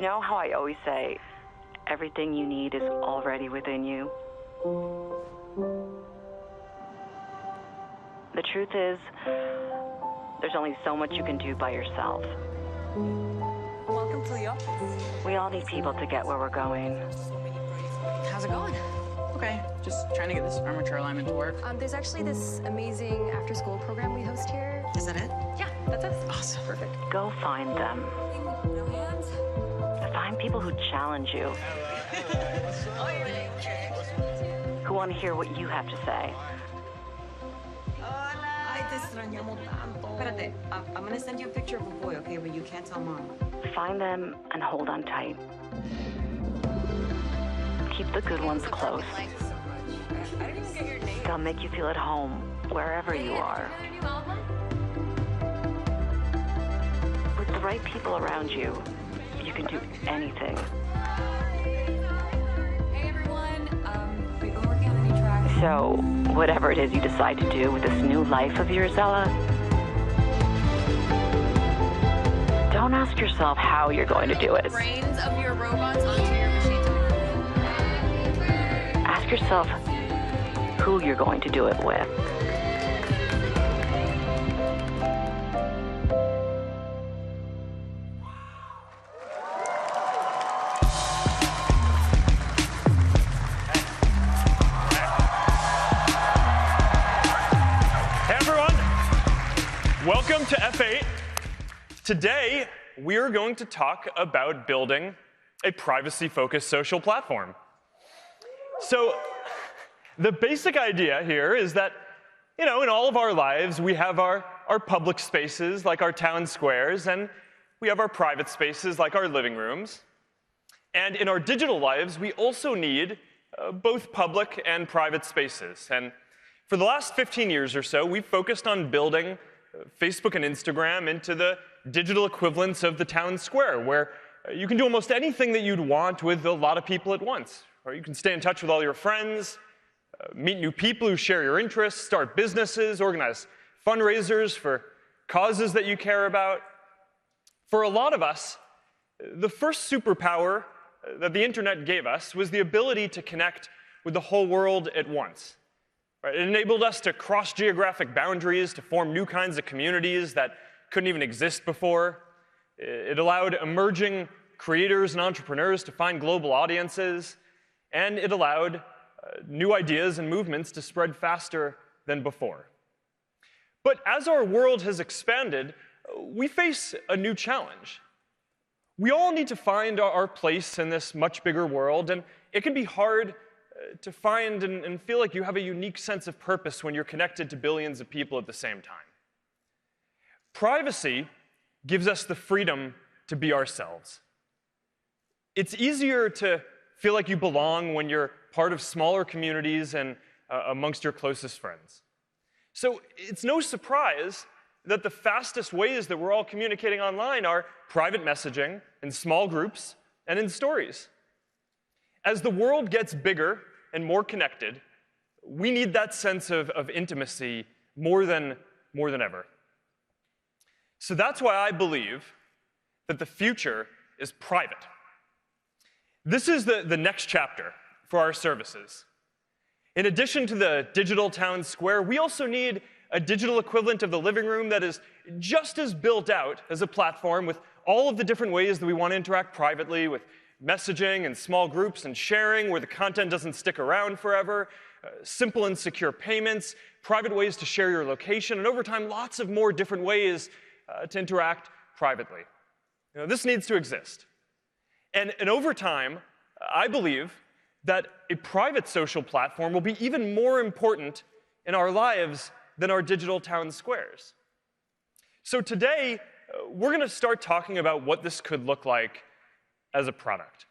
know how I always say, everything you need is already within you? The truth is, there's only so much you can do by yourself. Welcome to the office. We all need people to get where we're going. How's it going? Okay, just trying to get this armature alignment to work. There's actually this amazing after-school program we host here. Is that it? Yeah, that's us. Awesome. Perfect. Go find them. No hands? Find people who challenge you, who want to hear what you have to say. Ay, te extrañamos tanto. Espérate, I'm gonna send you a picture of a boy, okay? But you can't tell Mom. Find them and hold on tight. Keep the good ones close. I didn't even get your name. They'll make you feel at home wherever you are. With the right people around you, you can do anything. Hey everyone, we've been working on the new track. So, whatever it is you decide to do with this new life of yours, Ella, don't ask yourself how you're going to do it. Brains of your robots onto your machine. Ask yourself who you're going to do it with. Hey everyone, welcome to F8. Today, we are going to talk about building a privacy-focused social platform. So, the basic idea here is that, in all of our lives, we have our public spaces, like our town squares, and we have our private spaces, like our living rooms. And in our digital lives, we also need both public and private spaces. And for the last 15 years or so, we've focused on building Facebook and Instagram into the digital equivalents of the town square, where you can do almost anything that you'd want with a lot of people at once. Or you can stay in touch with all your friends, meet new people who share your interests, start businesses, organize fundraisers for causes that you care about. For a lot of us, the first superpower that the internet gave us was the ability to connect with the whole world at once. Right? It enabled us to cross geographic boundaries, to form new kinds of communities that couldn't even exist before. It allowed emerging creators and entrepreneurs to find global audiences, and it allowed new ideas and movements to spread faster than before. But as our world has expanded, we face a new challenge. We all need to find our place in this much bigger world, and it can be hard to find and feel like you have a unique sense of purpose when you're connected to billions of people at the same time. Privacy gives us the freedom to be ourselves. It's easier to feel like you belong when you're part of smaller communities and amongst your closest friends. So it's no surprise that the fastest ways that we're all communicating online are private messaging, in small groups, and in stories. As the world gets bigger and more connected, we need that sense of intimacy more than ever. So that's why I believe that the future is private. This is the next chapter for our services. In addition to the digital town square, we also need a digital equivalent of the living room that is just as built out as a platform with all of the different ways that we want to interact privately, with messaging and small groups and sharing where the content doesn't stick around forever, simple and secure payments, private ways to share your location, and over time, lots of more different ways to interact privately. This needs to exist. And over time, I believe that a private social platform will be even more important in our lives than our digital town squares. So today, we're going to start talking about what this could look like as a product.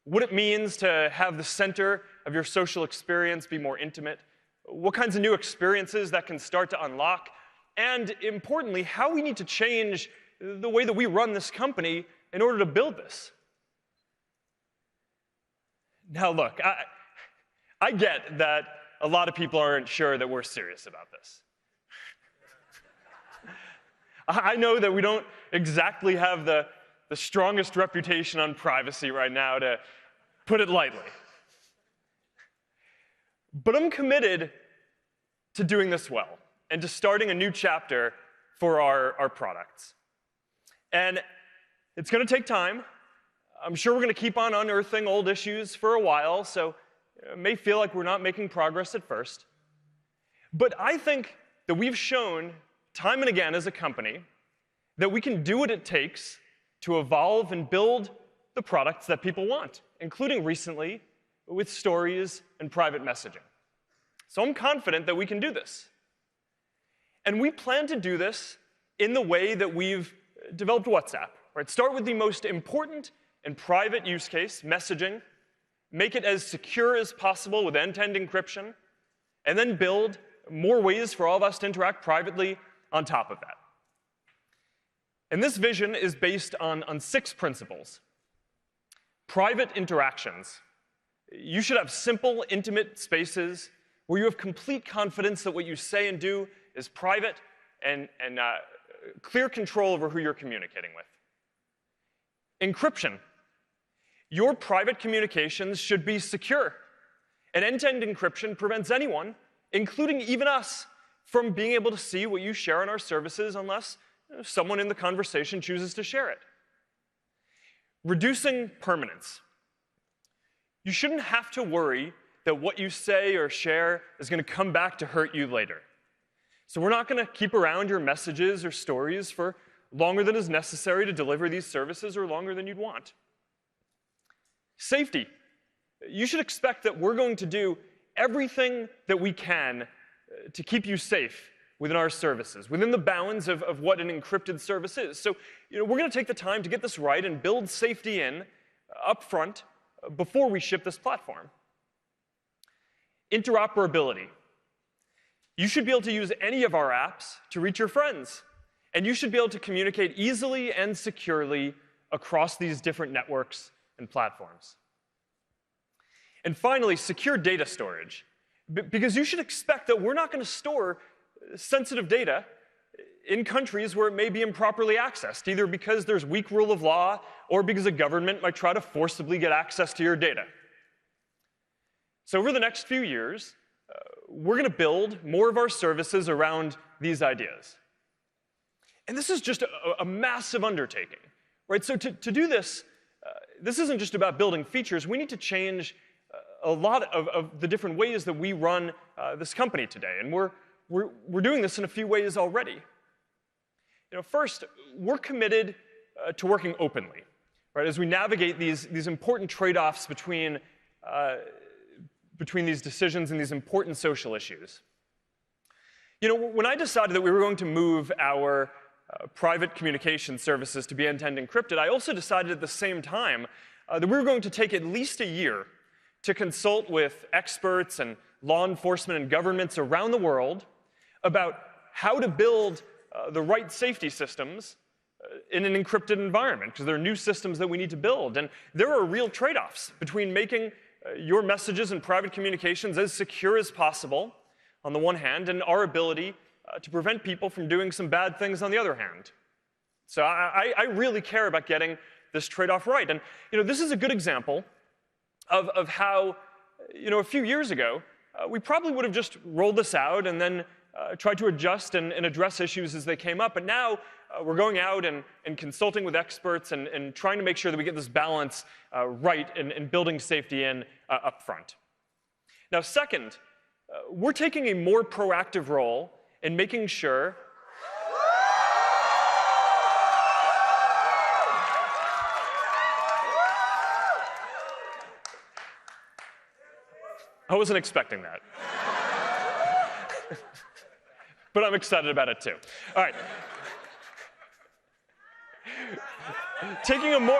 What it means to have the center of your social experience be more intimate, what kinds of new experiences that can start to unlock, and importantly, how we need to change the way that we run this company in order to build this. Now look, I get that a lot of people aren't sure that we're serious about this. I know that we don't exactly have the the strongest reputation on privacy right now, to put it lightly. But I'm committed to doing this well and to starting a new chapter for our products. And it's going to take time. I'm sure we're going to keep on unearthing old issues for a while, so it may feel like we're not making progress at first. But I think that we've shown time and again as a company that we can do what it takes to evolve and build the products that people want, including recently with stories and private messaging. So I'm confident that we can do this. And we plan to do this in the way that we've developed WhatsApp. Right? Start with the most important and private use case, messaging, make it as secure as possible with end-to-end encryption, and then build more ways for all of us to interact privately on top of that. And this vision is based on 6 principles. Private interactions. You should have simple, intimate spaces where you have complete confidence that what you say and do is private and clear control over who you're communicating with. Encryption. Your private communications should be secure. And end-to-end encryption prevents anyone, including even us, from being able to see what you share on our services unless someone in the conversation chooses to share it. Reducing permanence. You shouldn't have to worry that what you say or share is going to come back to hurt you later. So we're not going to keep around your messages or stories for longer than is necessary to deliver these services or longer than you'd want. Safety. You should expect that we're going to do everything that we can to keep you safe within our services, within the bounds of what an encrypted service is. So we're going to take the time to get this right and build safety in up front before we ship this platform. Interoperability. You should be able to use any of our apps to reach your friends. And you should be able to communicate easily and securely across these different networks and platforms. And finally, secure data storage. Because you should expect that we're not going to store sensitive data in countries where it may be improperly accessed, either because there's weak rule of law or because a government might try to forcibly get access to your data. So over the next few years, we're going to build more of our services around these ideas. And this is just a massive undertaking, right? So to do this, this isn't just about building features. We need to change a lot of the different ways that we run this company today. And we're doing this in a few ways already. First, we're committed to working openly, right? As we navigate these important trade-offs between these decisions and these important social issues. When I decided that we were going to move our private communication services to be end-to-end encrypted, I also decided at the same time that we were going to take at least a year to consult with experts and law enforcement and governments around the world about how to build the right safety systems in an encrypted environment, because there are new systems that we need to build. And there are real trade-offs between making your messages and private communications as secure as possible, on the one hand, and our ability to prevent people from doing some bad things on the other hand. So I really care about getting this trade-off right. And this is a good example of how, a few years ago, we probably would have just rolled this out and then tried to adjust and address issues as they came up. But now we're going out and consulting with experts and trying to make sure that we get this balance right and building safety in up front. Now, second, we're taking a more proactive role in making sure I wasn't expecting that. But I'm excited about it too. All right. Taking a more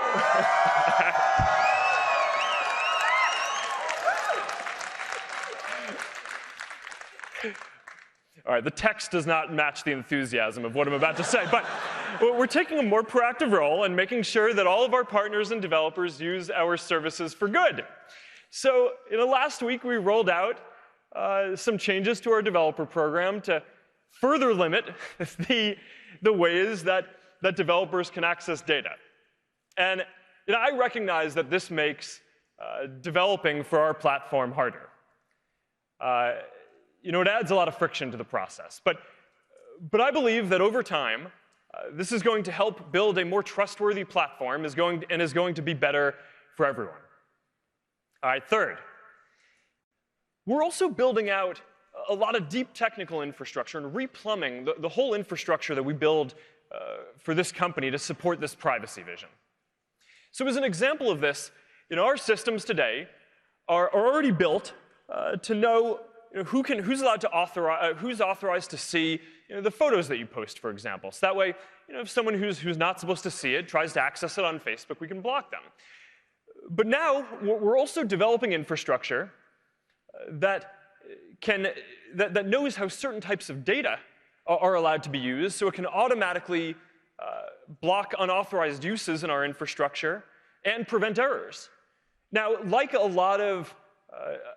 All right, the text does not match the enthusiasm of what I'm about to say, but we're taking a more proactive role in making sure that all of our partners and developers use our services for good. So, last week we rolled out some changes to our developer program to further limit the ways that developers can access data. And I recognize that this makes developing for our platform harder. It adds a lot of friction to the process. But I believe that over time, this is going to help build a more trustworthy platform and is going to be better for everyone. All right, third, we're also building out a lot of deep technical infrastructure and replumbing the whole infrastructure that we build for this company to support this privacy vision. So as an example of this, our systems today are already built to know who's allowed to authorize, who's authorized to see the photos that you post, for example. So that way, if someone who's not supposed to see it tries to access it on Facebook, we can block them. But now we're also developing infrastructure that knows how certain types of data are allowed to be used, so it can automatically block unauthorized uses in our infrastructure and prevent errors. Now, like a lot of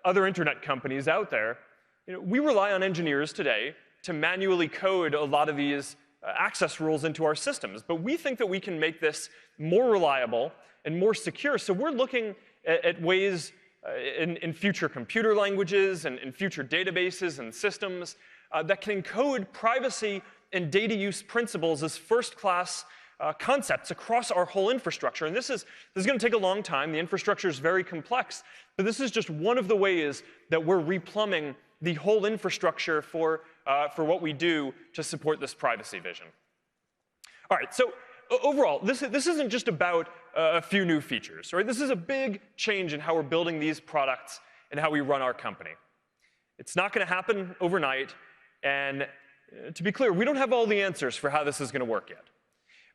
other internet companies out there, we rely on engineers today to manually code a lot of these access rules into our systems. But we think that we can make this more reliable and more secure. So we're looking at ways in future computer languages and in future databases and systems that can encode privacy and data use principles as first-class concepts across our whole infrastructure. And this is going to take a long time. The infrastructure is very complex. But this is just one of the ways that we're replumbing the whole infrastructure for what we do to support this privacy vision. All right, so overall, this isn't just about a few new features, right? This is a big change in how we're building these products and how we run our company. It's not going to happen overnight, and to be clear, we don't have all the answers for how this is going to work yet.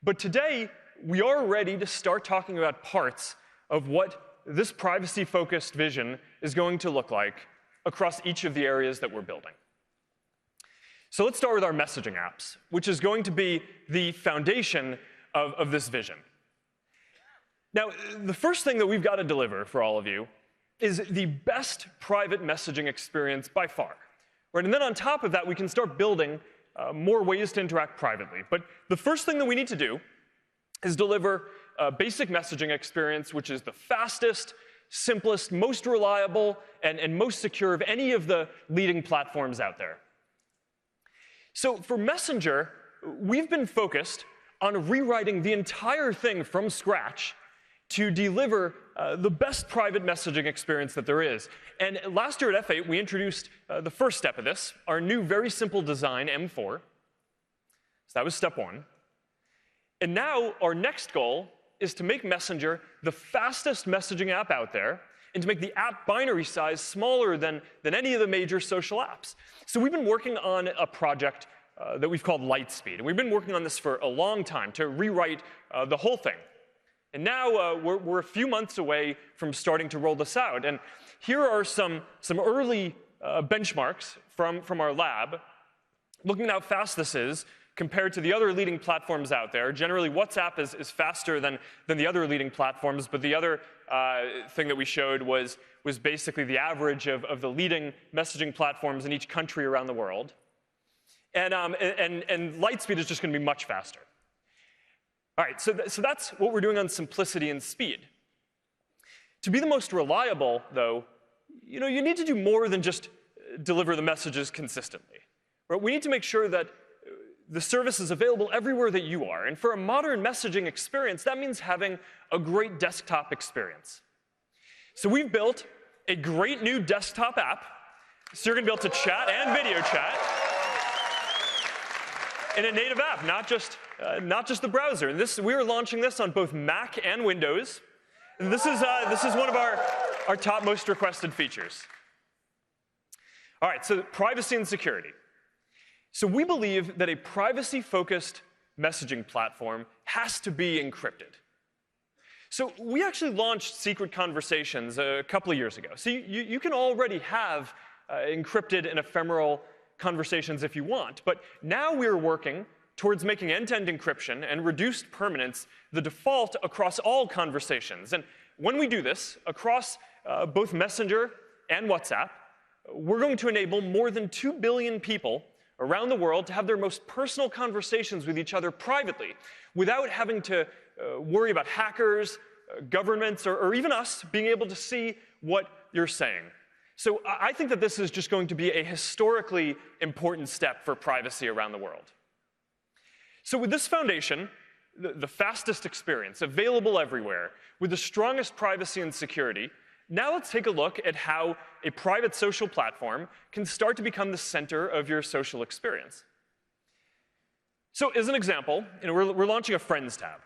But today, we are ready to start talking about parts of what this privacy-focused vision is going to look like across each of the areas that we're building. So let's start with our messaging apps, which is going to be the foundation of this vision. Now, the first thing that we've got to deliver for all of you is the best private messaging experience by far. Right? And then on top of that, we can start building more ways to interact privately. But the first thing that we need to do is deliver a basic messaging experience, which is the fastest, simplest, most reliable, and most secure of any of the leading platforms out there. So for Messenger, we've been focused on rewriting the entire thing from scratch to deliver the best private messaging experience that there is. And last year at F8, we introduced the first step of this, our new very simple design, M4. So that was step one. And now our next goal is to make Messenger the fastest messaging app out there and to make the app binary size smaller than any of the major social apps. So we've been working on a project that we've called Lightspeed. And we've been working on this for a long time to rewrite the whole thing. And now we're a few months away from starting to roll this out. And here are some early benchmarks from our lab, looking at how fast this is compared to the other leading platforms out there. Generally, WhatsApp is faster than the other leading platforms, but the other thing that we showed was basically the average of the leading messaging platforms in each country around the world. And Lightspeed is just going to be much faster. All right, so that's what we're doing on simplicity and speed. To be the most reliable, though, you need to do more than just deliver the messages consistently. Right? We need to make sure that the service is available everywhere that you are. And for a modern messaging experience, that means having a great desktop experience. So we've built a great new desktop app. So you're going to be able to chat and video chat in a native app, not just the browser. And we are launching this on both Mac and Windows. And this is one of our top most requested features. All right, so privacy and security. So we believe that a privacy-focused messaging platform has to be encrypted. So we actually launched Secret Conversations a couple of years ago. So you can already have encrypted and ephemeral conversations if you want. But now we're working towards making end-to-end encryption and reduced permanence the default across all conversations. And when we do this across both Messenger and WhatsApp, we're going to enable more than 2 billion people around the world to have their most personal conversations with each other privately without having to worry about hackers, governments, or even us being able to see what you're saying. So I think that this is just going to be a historically important step for privacy around the world. So with this foundation, the fastest experience, available everywhere, with the strongest privacy and security, now let's take a look at how a private social platform can start to become the center of your social experience. So as an example, we're launching a Friends tab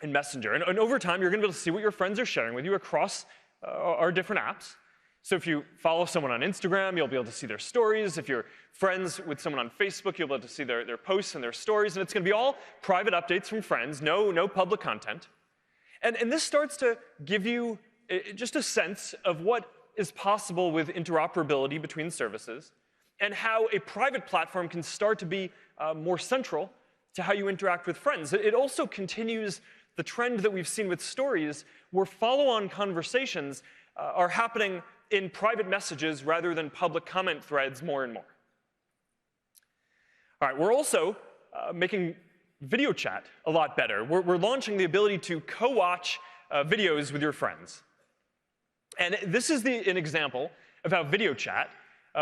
in Messenger. And over time, you're going to be able to see what your friends are sharing with you across our different apps. So if you follow someone on Instagram, you'll be able to see their stories. If you're friends with someone on Facebook, you'll be able to see their posts and their stories. And it's going to be all private updates from friends, no public content. And this starts to give you just a sense of what is possible with interoperability between services and how a private platform can start to be more central to how you interact with friends. It also continues the trend that we've seen with stories where follow-on conversations are happening in private messages rather than public comment threads more and more. All right, we're also making video chat a lot better. We're launching the ability to co-watch videos with your friends. And this is an example of how video chat,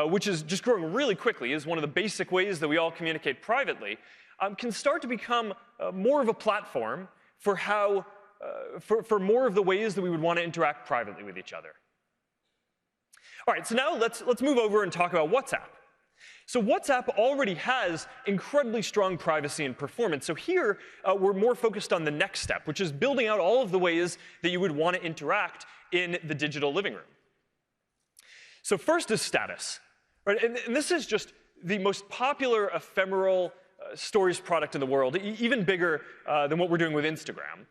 which is just growing really quickly, is one of the basic ways that we all communicate privately, can start to become more of a platform for how, for more of the ways that we would want to interact privately with each other. All right, so now let's move over and talk about WhatsApp. So WhatsApp already has incredibly strong privacy and performance. So here, we're more focused on the next step, which is building out all of the ways that you would want to interact in the digital living room. So first is status. Right? And this is just the most popular ephemeral stories product in the world, even bigger than what we're doing with Instagram.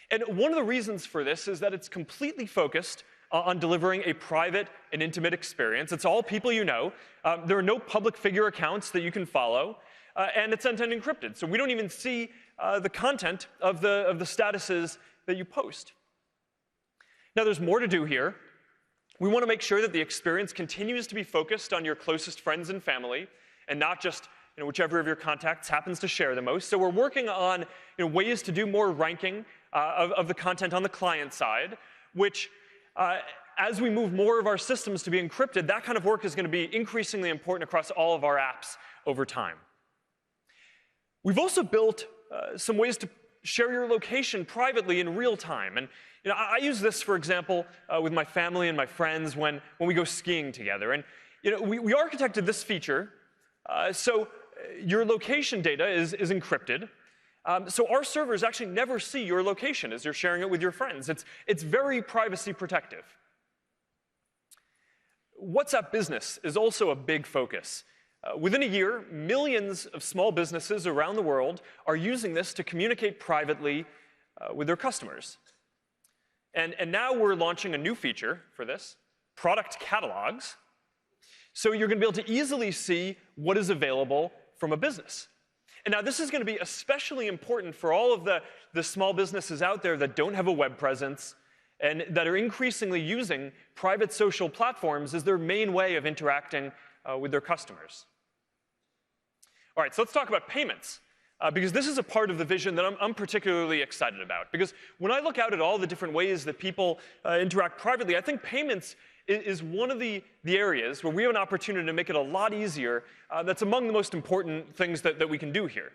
And one of the reasons for this is that it's completely focused on delivering a private and intimate experience. It's all people you know. There are no public figure accounts that you can follow, and it's end-to-end encrypted. So we don't even see the content of the statuses that you post. Now, there's more to do here. We want to make sure that the experience continues to be focused on your closest friends and family, and not just whichever of your contacts happens to share the most. So we're working on ways to do more ranking of the content on the client side, which as we move more of our systems to be encrypted, that kind of work is going to be increasingly important across all of our apps over time. We've also built some ways to share your location privately in real time. And I use this, for example, with my family and my friends when we go skiing together. And we architected this feature so your location data is encrypted. So our servers actually never see your location as you're sharing it with your friends. It's very privacy protective. WhatsApp Business is also a big focus. Within a year, millions of small businesses around the world are using this to communicate privately with their customers. And now we're launching a new feature for this, product catalogs. So you're going to be able to easily see what is available from a business. And now this is going to be especially important for all of the small businesses out there that don't have a web presence and that are increasingly using private social platforms as their main way of interacting with their customers. All right, so let's talk about payments, because this is a part of the vision that I'm particularly excited about. Because when I look out at all the different ways that people interact privately, I think payments is one of the areas where we have an opportunity to make it a lot easier. That's among the most important things that we can do here.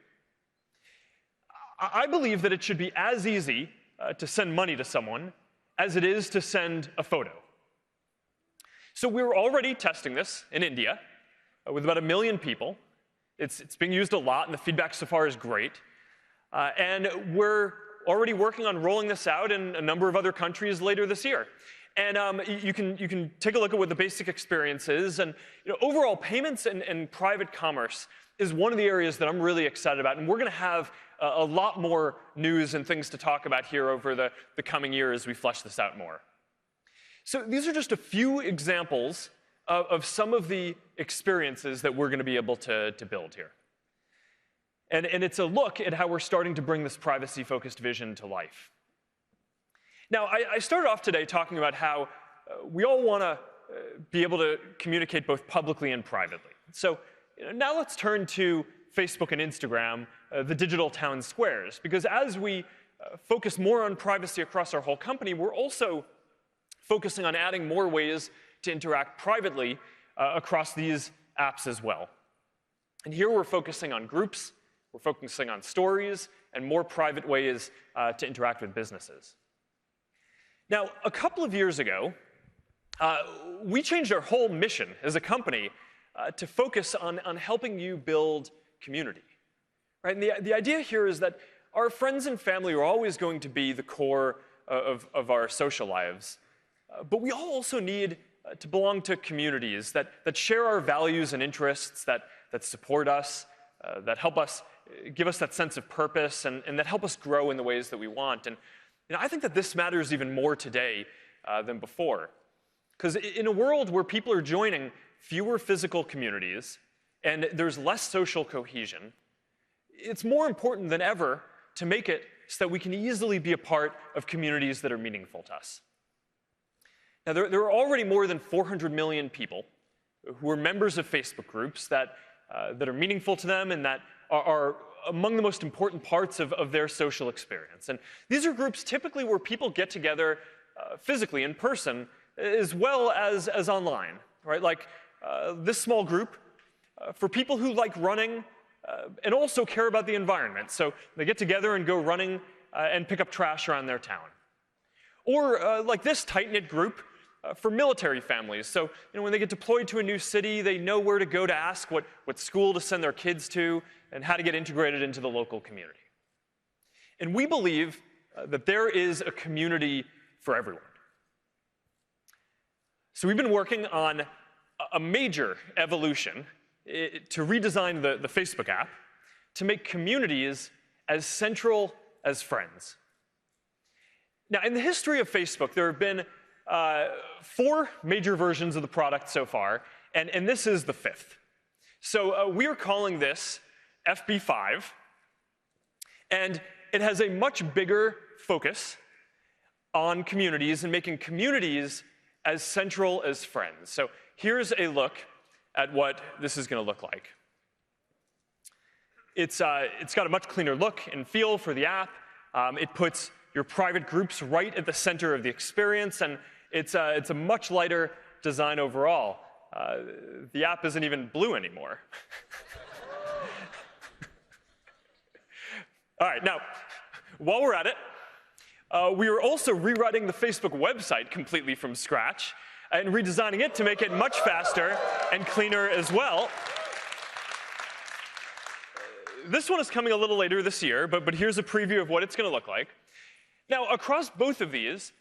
I believe that it should be as easy to send money to someone as it is to send a photo. So we're already testing this in India with about 1 million people. It's being used a lot, and the feedback so far is great. And we're already working on rolling this out in a number of other countries later this year. And you can take a look at what the basic experience is. And overall, payments and private commerce is one of the areas that I'm really excited about. And we're going to have a lot more news and things to talk about here over the coming year as we flesh this out more. So these are just a few examples of some of the experiences that we're going to be able to build here. And it's a look at how we're starting to bring this privacy-focused vision to life. Now, I started off today talking about how we all want to be able to communicate both publicly and privately. So now let's turn to Facebook and Instagram, the digital town squares, because as we focus more on privacy across our whole company, we're also focusing on adding more ways to interact privately across these apps as well. And here we're focusing on groups, we're focusing on stories, and more private ways to interact with businesses. Now, a couple of years ago, we changed our whole mission as a company to focus on helping you build community. Right? And the idea here is that our friends and family are always going to be the core of our social lives. But we all also need to belong to communities that share our values and interests, that support us, that help us, give us that sense of purpose, and that help us grow in the ways that we want. And I think that this matters even more today than before. Because in a world where people are joining fewer physical communities and there's less social cohesion, it's more important than ever to make it so that we can easily be a part of communities that are meaningful to us. Now, there are already more than 400 million people who are members of Facebook groups that are meaningful to them and that are among the most important parts of their social experience. And these are groups typically where people get together physically in person as well as online, right? Like this small group for people who like running and also care about the environment. So they get together and go running and pick up trash around their town. Or like this tight-knit group for military families. So when they get deployed to a new city, they know where to go to ask what school to send their kids to and how to get integrated into the local community. And we believe that there is a community for everyone. So we've been working on a major evolution to redesign the Facebook app to make communities as central as friends. Now, in the history of Facebook, there have been 4 major versions of the product so far, and this is the 5th. So we are calling this FB5, and it has a much bigger focus on communities and making communities as central as friends. So here's a look at what this is going to look like. It's got a much cleaner look and feel for the app. It puts your private groups right at the center of the experience, and it's a much lighter design overall. The app isn't even blue anymore. All right, now, while we're at it, we are also rewriting the Facebook website completely from scratch and redesigning it to make it much faster and cleaner as well. This one is coming a little later this year, but here's a preview of what it's going to look like. Now, across both of these,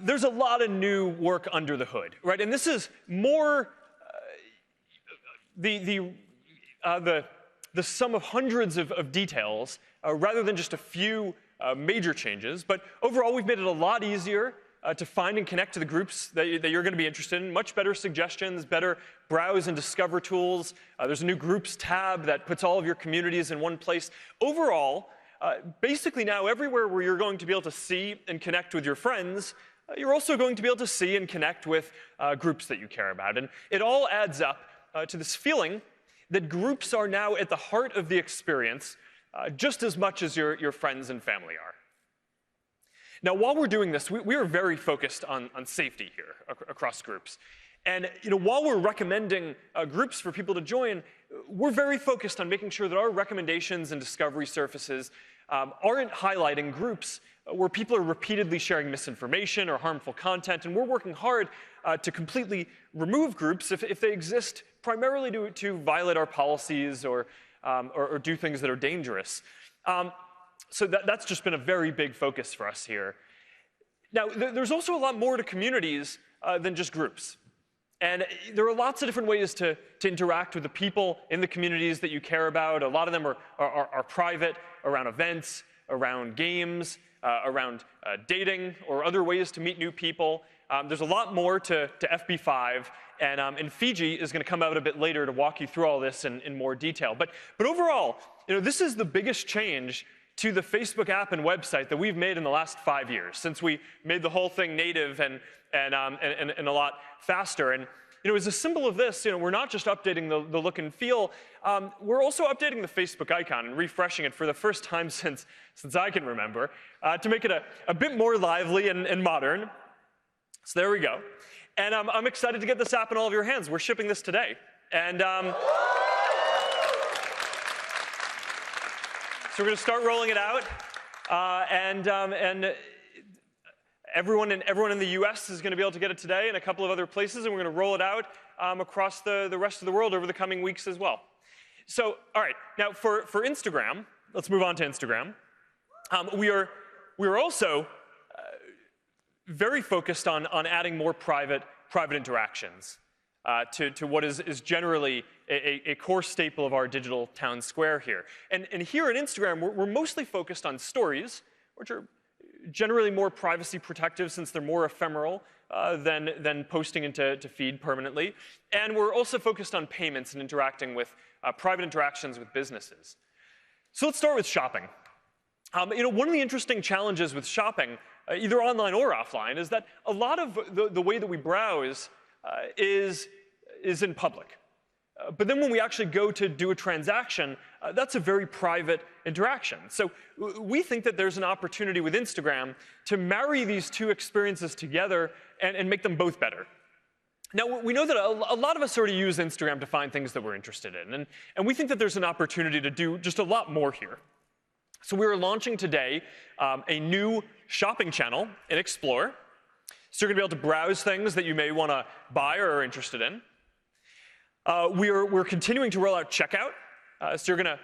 there's a lot of new work under the hood, right? And this is more the sum of hundreds of details rather than just a few major changes. But overall, we've made it a lot easier to find and connect to the groups that you're going to be interested in. Much better suggestions, better browse and discover tools. There's a new groups tab that puts all of your communities in one place. Overall, basically now everywhere where you're going to be able to see and connect with your friends, you're also going to be able to see and connect with groups that you care about. And it all adds up to this feeling that groups are now at the heart of the experience just as much as your friends and family are. Now, while we're doing this, we are very focused on safety here across groups. And while we're recommending groups for people to join, we're very focused on making sure that our recommendations and discovery surfaces aren't highlighting groups where people are repeatedly sharing misinformation or harmful content. And we're working hard to completely remove groups if they exist primarily to violate our policies or do things that are dangerous. So that's just been a very big focus for us here. Now, there's also a lot more to communities than just groups. And there are lots of different ways to interact with the people in the communities that you care about. A lot of them are private, around events, around games, around dating, or other ways to meet new people. There's a lot more to FB5, and Fiji is going to come out a bit later to walk you through all this in more detail. But overall, this is the biggest change to the Facebook app and website that we've made in the last 5 years, since we made the whole thing native and a lot faster. And as a symbol of this, we're not just updating the look and feel, we're also updating the Facebook icon and refreshing it for the first time since I can remember, to make it a bit more lively and modern. So there we go. And I'm excited to get this app in all of your hands. We're shipping this today. And so we're going to start rolling it out. And everyone in the US is going to be able to get it today and a couple of other places, and we're going to roll it out across the rest of the world over the coming weeks as well. So, all right, now for Instagram, let's move on to Instagram. We are also very focused on adding more private interactions to what is generally a core staple of our digital town square here. And here at Instagram, we're mostly focused on stories, which are generally more privacy protective since they're more ephemeral than posting into feed permanently. And we're also focused on payments and interacting with private interactions with businesses. So let's start with shopping. One of the interesting challenges with shopping, either online or offline, is that a lot of the way that we browse is in public. But then when we actually go to do a transaction, that's a very private interaction. So we think that there's an opportunity with Instagram to marry these two experiences together and make them both better. Now, we know that a lot of us already use Instagram to find things that we're interested in, and we think that there's an opportunity to do just a lot more here. So we're launching today a new shopping channel in Explore. So you're going to be able to browse things that you may want to buy or are interested in. We're continuing to roll out checkout. So you're going to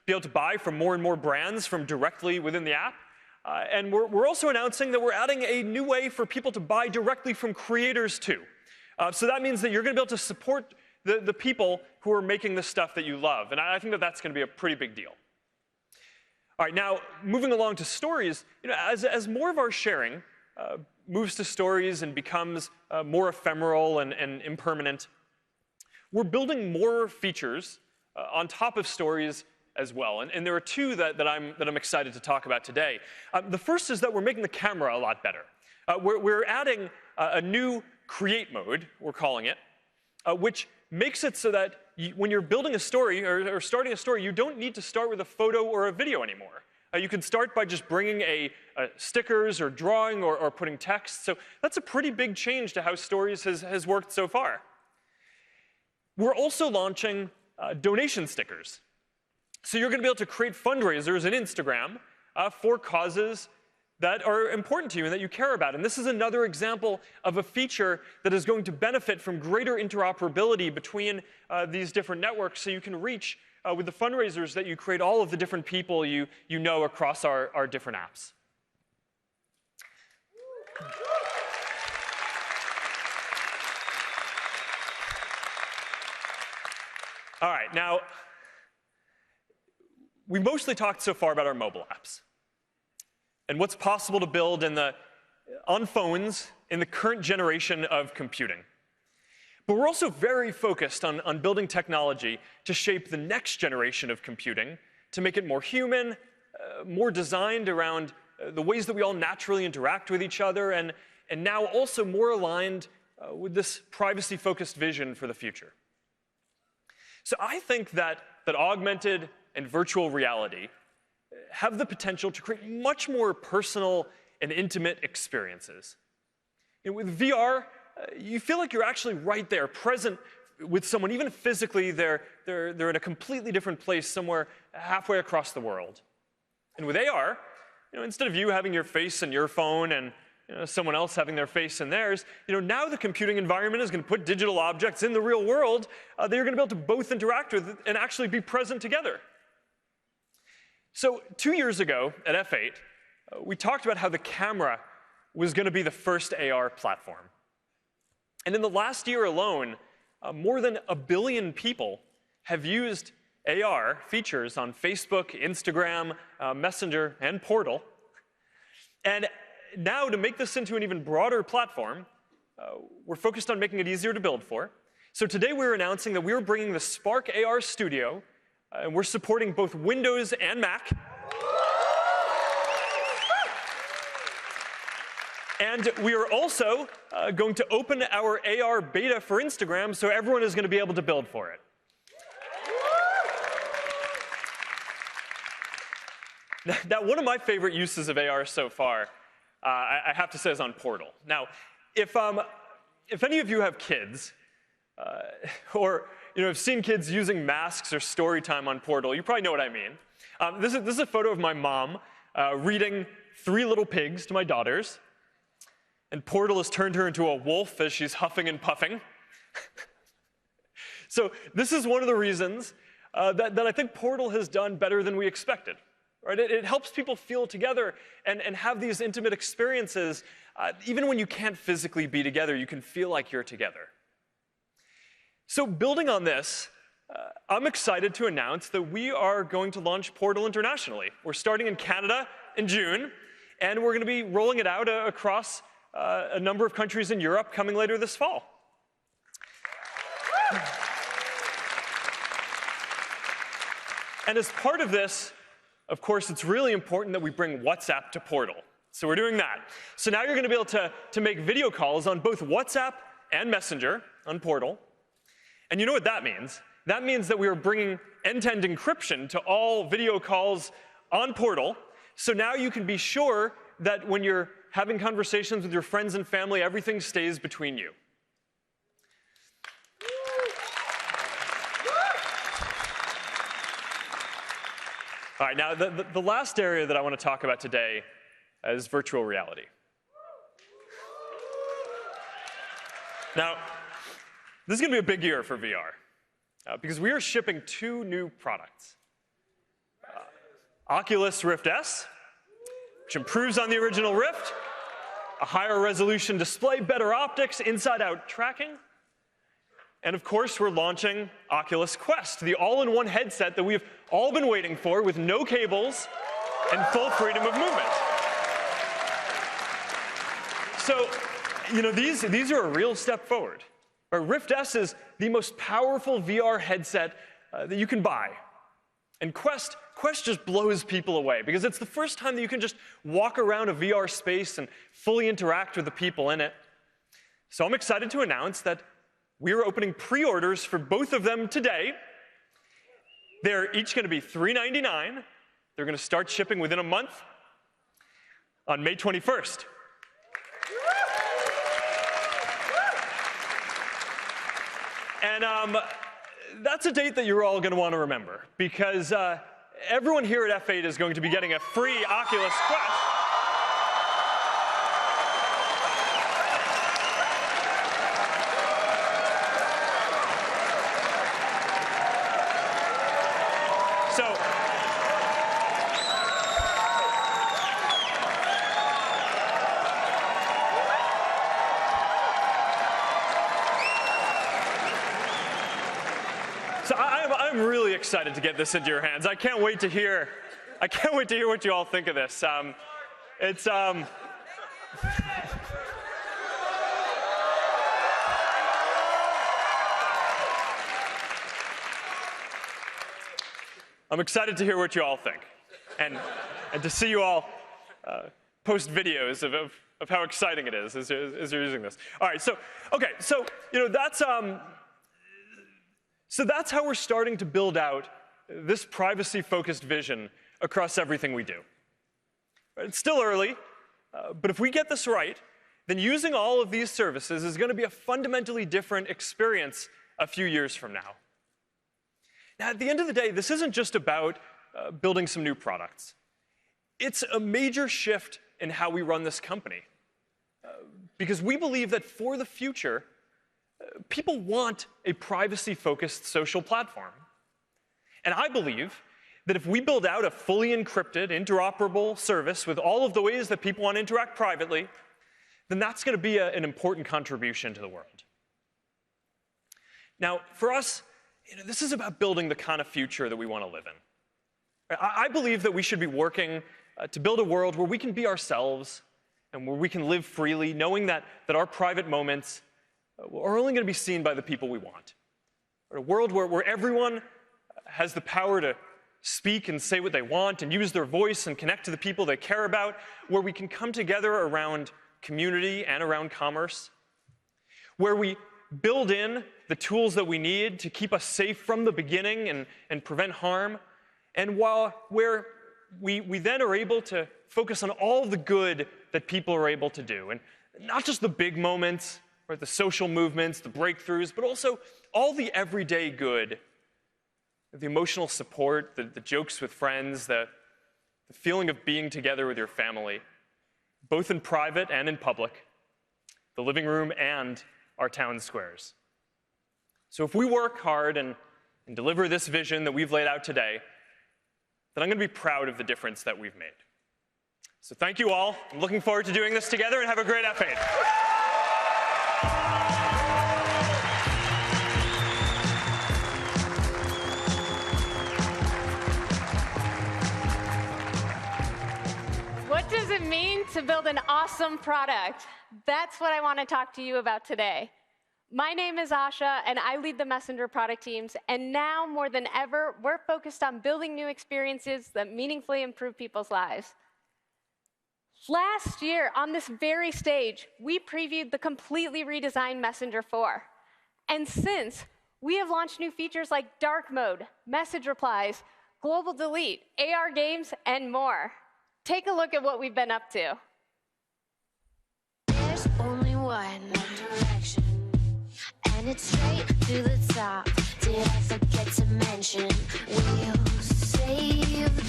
be able to buy from more and more brands from directly within the app. And we're also announcing that we're adding a new way for people to buy directly from creators too. So that means that you're going to be able to support the people who are making the stuff that you love. And I think that that's going to be a pretty big deal. All right, now moving along to stories, as more of our sharing moves to stories and becomes more ephemeral and impermanent, we're building more features on top of stories as well. And there are two that I'm excited to talk about today. The first is that we're making the camera a lot better. We're adding a new create mode, we're calling it, which makes it so that when you're building a story or starting a story, you don't need to start with a photo or a video anymore. You can start by just bringing stickers or drawing or putting text. So that's a pretty big change to how stories has worked so far. We're also launching donation stickers. So you're going to be able to create fundraisers in Instagram for causes that are important to you and that you care about. And this is another example of a feature that is going to benefit from greater interoperability between these different networks, so you can reach, with the fundraisers that you create, all of the different people you know across our different apps. All right, now, we mostly talked so far about our mobile apps and what's possible to build on phones in the current generation of computing. But we're also very focused on building technology to shape the next generation of computing, to make it more human, more designed around the ways that we all naturally interact with each other, and now also more aligned with this privacy-focused vision for the future. So I think that augmented and virtual reality have the potential to create much more personal and intimate experiences. With VR, you feel like you're actually right there, present with someone, even physically, they're in a completely different place somewhere halfway across the world. And with AR, instead of you having your face in your phone and someone else having their face in theirs, now the computing environment is going to put digital objects in the real world that you're going to be able to both interact with and actually be present together. So 2 years ago at F8, we talked about how the camera was going to be the first AR platform. And in the last year alone, more than 1 billion people have used AR features on Facebook, Instagram, Messenger, and Portal. And now, to make this into an even broader platform, we're focused on making it easier to build for. So today we're announcing that we're bringing the Spark AR Studio, and we're supporting both Windows and Mac. And we are also going to open our AR beta for Instagram, so everyone is going to be able to build for it. Now, one of my favorite uses of AR so far, I have to say, is on Portal. Now, if any of you have kids, or have seen kids using masks or story time on Portal, you probably know what I mean. This is a photo of my mom reading Three Little Pigs to my daughters, and Portal has turned her into a wolf as she's huffing and puffing. So this is one of the reasons that I think Portal has done better than we expected. Right? It helps people feel together and have these intimate experiences. Even when you can't physically be together, you can feel like you're together. So building on this, I'm excited to announce that we are going to launch Portal internationally. We're starting in Canada in June, and we're going to be rolling it out across a number of countries in Europe coming later this fall. And as part of this, of course, it's really important that we bring WhatsApp to Portal. So we're doing that. So now you're going to be able to make video calls on both WhatsApp and Messenger on Portal. And you know what that means? That means that we are bringing end-to-end encryption to all video calls on Portal. So now you can be sure that when you're having conversations with your friends and family, everything stays between you. All right, now the last area that I want to talk about today is virtual reality. Now, this is going to be a big year for VR because we are shipping 2 new products. Oculus Rift S, which improves on the original Rift, a higher resolution display, better optics, inside-out tracking. And of course, we're launching Oculus Quest, the all-in-one headset that we've all been waiting for with no cables and full freedom of movement. So, these are a real step forward. Our Rift S is the most powerful VR headset that you can buy. And Quest just blows people away because it's the first time that you can just walk around a VR space and fully interact with the people in it. So I'm excited to announce that we are opening pre-orders for both of them today. They're each going to be $399. They're going to start shipping within a month on May 21st. And that's a date that you're all going to want to remember because everyone here at F8 is going to be getting a free Oculus Quest. So I'm really excited to get this into your hands. I can't wait to hear what you all think of this. I'm excited to hear what you all think, and to see you all post videos of how exciting it is as you're using this. All right, so that's how we're starting to build out this privacy-focused vision across everything we do. It's still early, but if we get this right, then using all of these services is going to be a fundamentally different experience a few years from now. Now, at the end of the day, this isn't just about building some new products. It's a major shift in how we run this company. Because we believe that for the future, people want a privacy-focused social platform. And I believe that if we build out a fully encrypted, interoperable service with all of the ways that people want to interact privately, then that's going to be an important contribution to the world. Now, for us, this is about building the kind of future that we want to live in. I believe that we should be working to build a world where we can be ourselves and where we can live freely, knowing that our private moments are only going to be seen by the people we want. A world where everyone has the power to speak and say what they want and use their voice and connect to the people they care about, where we can come together around community and around commerce, where we build in the tools that we need to keep us safe from the beginning and prevent harm, and where we then are able to focus on all the good that people are able to do, and not just the big moments, or the social movements, the breakthroughs, but also all the everyday good, the emotional support, the jokes with friends, the feeling of being together with your family, both in private and in public, the living room and our town squares. So if we work hard and deliver this vision that we've laid out today, then I'm going to be proud of the difference that we've made. So thank you all. I'm looking forward to doing this together, and have a great F8. What does it mean to build an awesome product? That's what I want to talk to you about today. My name is Asha, and I lead the Messenger product teams. And now, more than ever, we're focused on building new experiences that meaningfully improve people's lives. Last year, on this very stage, we previewed the completely redesigned Messenger 4. And since, we have launched new features like dark mode, message replies, global delete, AR games, and more. Take a look at what we've been up to. There's only one direction, and it's straight to the top. Did I forget to mention, we'll save the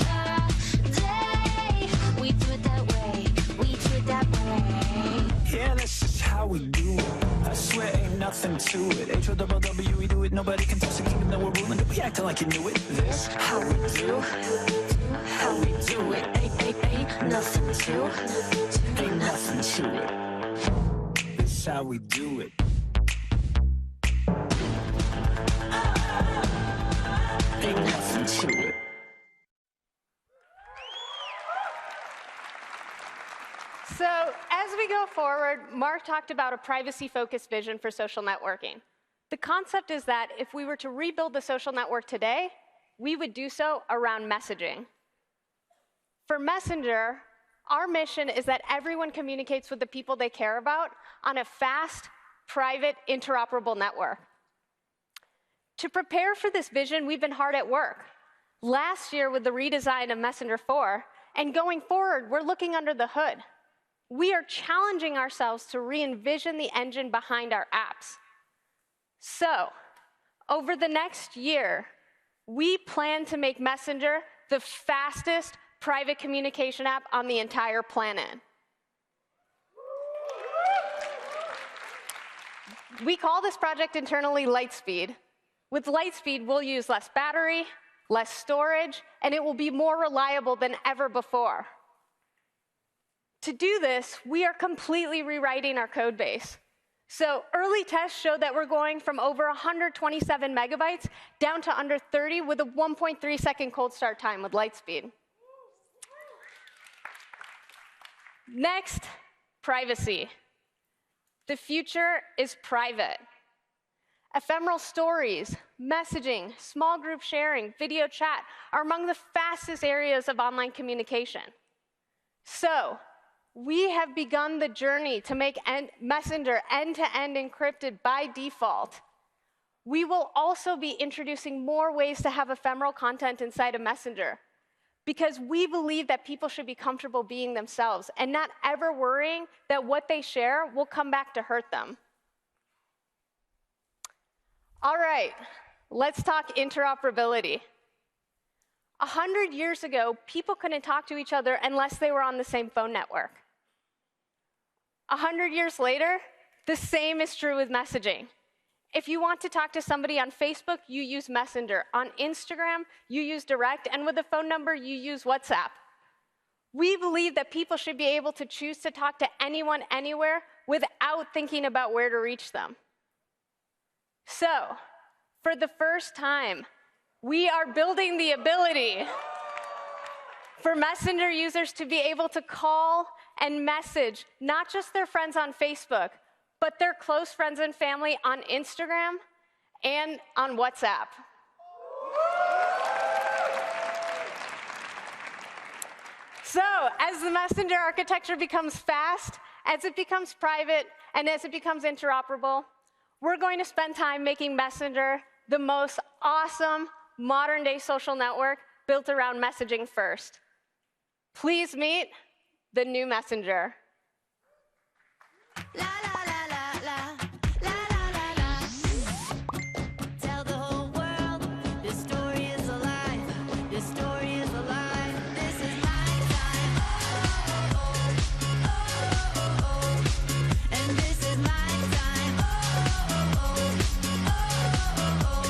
day. We do it that way, we do it that way. Yeah, that's just how we do it. I swear ain't nothing to it. H-O-W-W, we do it, nobody can touch the kingdom that we're ruling. Don't be acting like you knew it. This how we do, how we do it. Ain't nothing to it, ain't nothing to it. This how we do it. Ain't nothing to it. So as we go forward, Mark talked about a privacy-focused vision for social networking. The concept is that if we were to rebuild the social network today, we would do so around messaging. For Messenger, our mission is that everyone communicates with the people they care about on a fast, private, interoperable network. To prepare for this vision, we've been hard at work. Last year with the redesign of Messenger 4, and going forward, we're looking under the hood. We are challenging ourselves to re-envision the engine behind our apps. So, over the next year, we plan to make Messenger the fastest private communication app on the entire planet. We call this project internally Lightspeed. With Lightspeed, we'll use less battery, less storage, and it will be more reliable than ever before. To do this, we are completely rewriting our code base. So early tests show that we're going from over 127 megabytes down to under 30 with a 1.3-second cold start time with Lightspeed. Next, privacy. The future is private. Ephemeral stories, messaging, small group sharing, video chat are among the fastest areas of online communication. So, we have begun the journey to make Messenger end-to-end encrypted by default. We will also be introducing more ways to have ephemeral content inside of Messenger, because we believe that people should be comfortable being themselves and not ever worrying that what they share will come back to hurt them. All right, let's talk interoperability. 100 years ago, people couldn't talk to each other unless they were on the same phone network. 100 years later, the same is true with messaging. If you want to talk to somebody on Facebook, you use Messenger. On Instagram, you use Direct, and with a phone number, you use WhatsApp. We believe that people should be able to choose to talk to anyone, anywhere, without thinking about where to reach them. So, for the first time, we are building the ability for Messenger users to be able to call and message not just their friends on Facebook, but their close friends and family on Instagram and on WhatsApp. So, as the Messenger architecture becomes fast, as it becomes private, and as it becomes interoperable, we're going to spend time making Messenger the most awesome modern-day social network built around messaging first. Please meet the new Messenger. La la la la la, la la la la. Tell the whole world this story is alive. This story is alive. This is my time. Oh, oh, oh, oh, oh. And this is my time. Oh, oh, oh, oh, oh.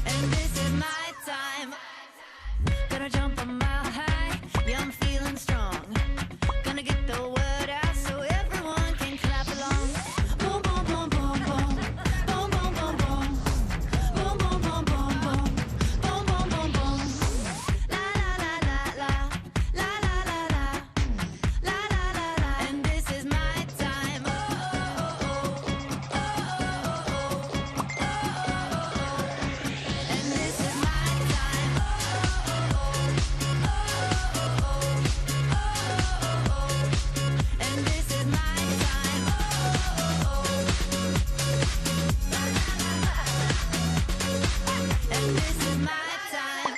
And this is my time. Gonna jump a mile high. Yeah, I'm feeling strong. Gonna get the word out so everyone can clap along. Boom, boom, boom, boom, boom. Boom, boom, boom, boom. Boom, boom, boom, boom, boom. Boom, boom, boom, boom. La la la la la. La la la la. La la la la. And this is my time. Oh, oh, oh, oh. Oh, oh, oh, oh. And this is my time. Oh, oh, oh. And this is my time. And this is my time.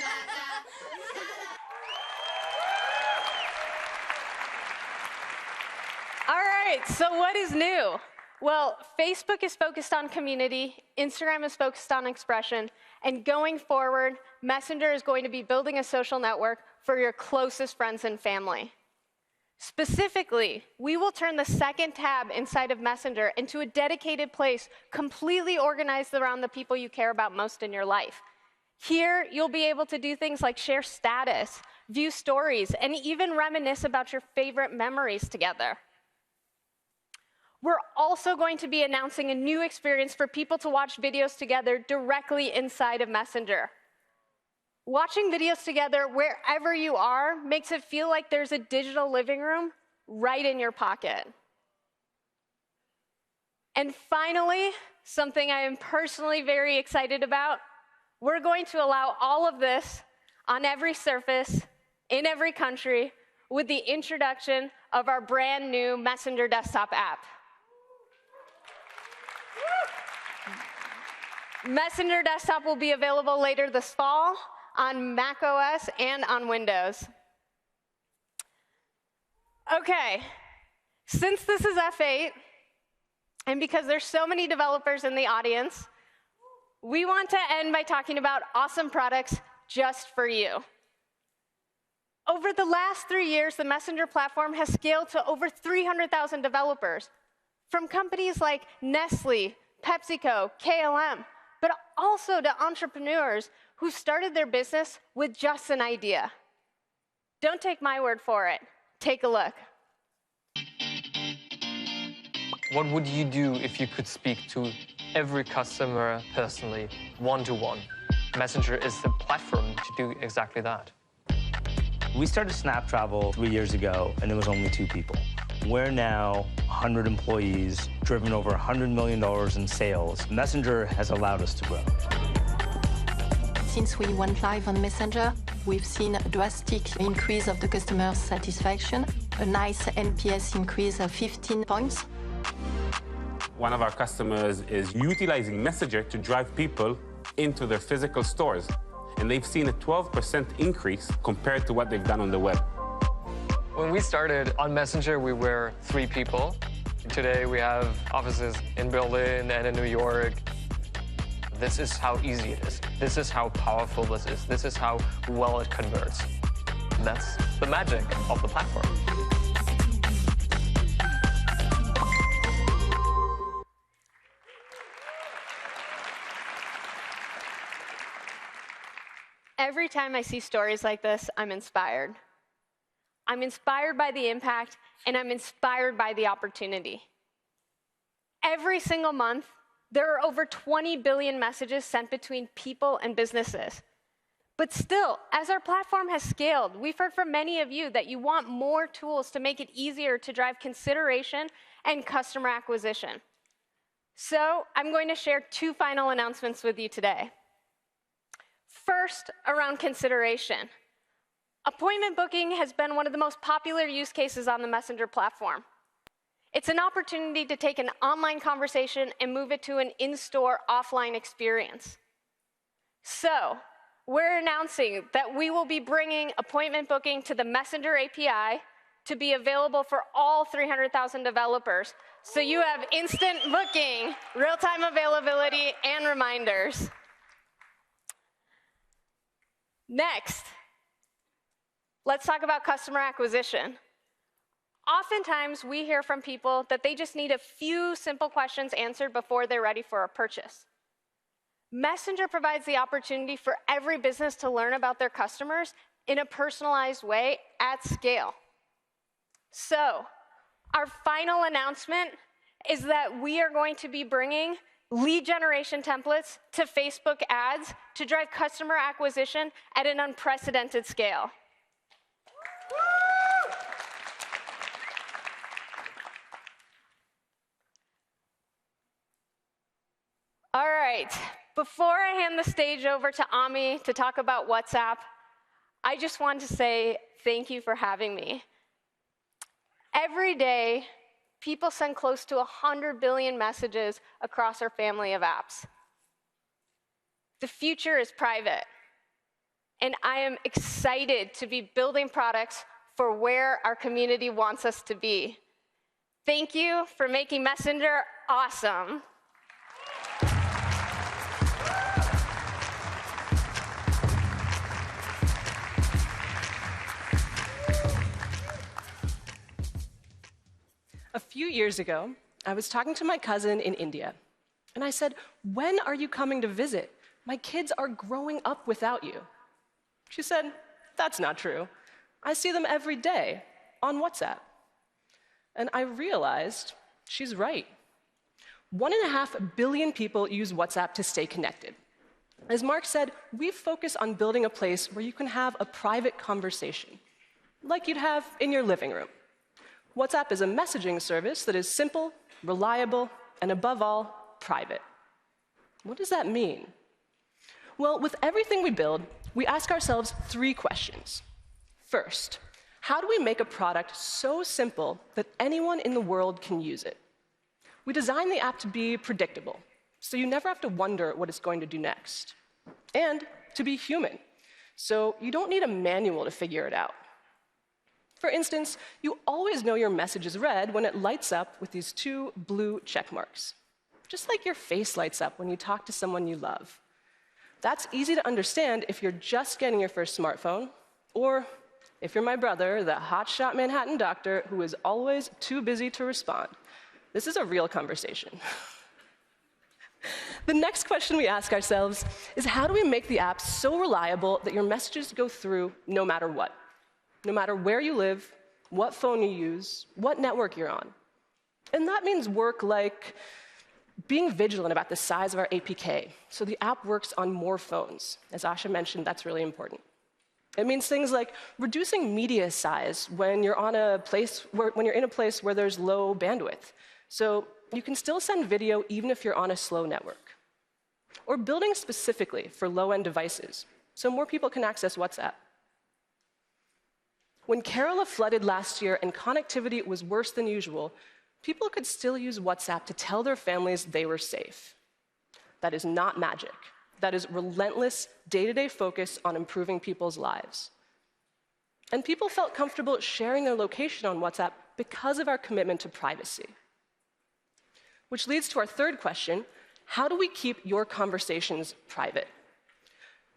All right, so what is new? Well, Facebook is focused on community, Instagram is focused on expression, and going forward, Messenger is going to be building a social network for your closest friends and family. Specifically, we will turn the second tab inside of Messenger into a dedicated place completely organized around the people you care about most in your life. Here, you'll be able to do things like share status, view stories, and even reminisce about your favorite memories together. We're also going to be announcing a new experience for people to watch videos together directly inside of Messenger. Watching videos together wherever you are makes it feel like there's a digital living room right in your pocket. And finally, something I am personally very excited about, we're going to allow all of this on every surface, in every country, with the introduction of our brand new Messenger desktop app. Messenger Desktop will be available later this fall on macOS and on Windows. Okay, since this is F8, and because there's so many developers in the audience, we want to end by talking about awesome products just for you. Over the last 3 years, the Messenger platform has scaled to over 300,000 developers, from companies like Nestle, PepsiCo, KLM, but also to entrepreneurs who started their business with just an idea. Don't take my word for it. Take a look. What would you do if you could speak to every customer personally, one-to-one? Messenger is the platform to do exactly that. We started Snap Travel 3 years ago, and it was only 2 people. We're now 100 employees, driven over $100 million in sales. Messenger has allowed us to grow. Since we went live on Messenger, we've seen a drastic increase of the customer satisfaction, a nice NPS increase of 15 points. One of our customers is utilizing Messenger to drive people into their physical stores. And they've seen a 12% increase compared to what they've done on the web. When we started on Messenger, we were 3 people. Today, we have offices in Berlin and in New York. This is how easy it is. This is how powerful this is. This is how well it converts. And that's the magic of the platform. Every time I see stories like this, I'm inspired. I'm inspired by the impact, and I'm inspired by the opportunity. Every single month, there are over 20 billion messages sent between people and businesses. But still, as our platform has scaled, we've heard from many of you that you want more tools to make it easier to drive consideration and customer acquisition. So I'm going to share 2 final announcements with you today. First, around consideration. Appointment booking has been one of the most popular use cases on the Messenger platform. It's an opportunity to take an online conversation and move it to an in-store offline experience. So, we're announcing that we will be bringing appointment booking to the Messenger API to be available for all 300,000 developers. So you have instant booking, real-time availability, and reminders. Next, let's talk about customer acquisition. Oftentimes, we hear from people that they just need a few simple questions answered before they're ready for a purchase. Messenger provides the opportunity for every business to learn about their customers in a personalized way at scale. So, our final announcement is that we are going to be bringing lead generation templates to Facebook ads to drive customer acquisition at an unprecedented scale. All right, before I hand the stage over to Ami to talk about WhatsApp, I just want to say thank you for having me. Every day, people send close to 100 billion messages across our family of apps. The future is private, and I am excited to be building products for where our community wants us to be. Thank you for making Messenger awesome. A few years ago, I was talking to my cousin in India, and I said, "When are you coming to visit? My kids are growing up without you." She said, "That's not true. I see them every day on WhatsApp." And I realized she's right. 1.5 billion people use WhatsApp to stay connected. As Mark said, we focus on building a place where you can have a private conversation, like you'd have in your living room. WhatsApp is a messaging service that is simple, reliable, and above all, private. What does that mean? Well, with everything we build, we ask ourselves 3 questions. First, how do we make a product so simple that anyone in the world can use it? We design the app to be predictable, so you never have to wonder what it's going to do next. And to be human, so you don't need a manual to figure it out. For instance, you always know your message is read when it lights up with these 2 blue check marks, just like your face lights up when you talk to someone you love. That's easy to understand if you're just getting your first smartphone, or if you're my brother, the hotshot Manhattan doctor who is always too busy to respond. This is a real conversation. The next question we ask ourselves is, how do we make the app so reliable that your messages go through no matter what? No matter where you live, what phone you use, what network you're on. And that means work like being vigilant about the size of our APK, so the app works on more phones. As Asha mentioned, that's really important. It means things like reducing media size when you're in a place where there's low bandwidth, so you can still send video even if you're on a slow network. Or building specifically for low-end devices, so more people can access WhatsApp. When Kerala flooded last year and connectivity was worse than usual, people could still use WhatsApp to tell their families they were safe. That is not magic. That is relentless, day-to-day focus on improving people's lives. And people felt comfortable sharing their location on WhatsApp because of our commitment to privacy. Which leads to our third question: how do we keep your conversations private?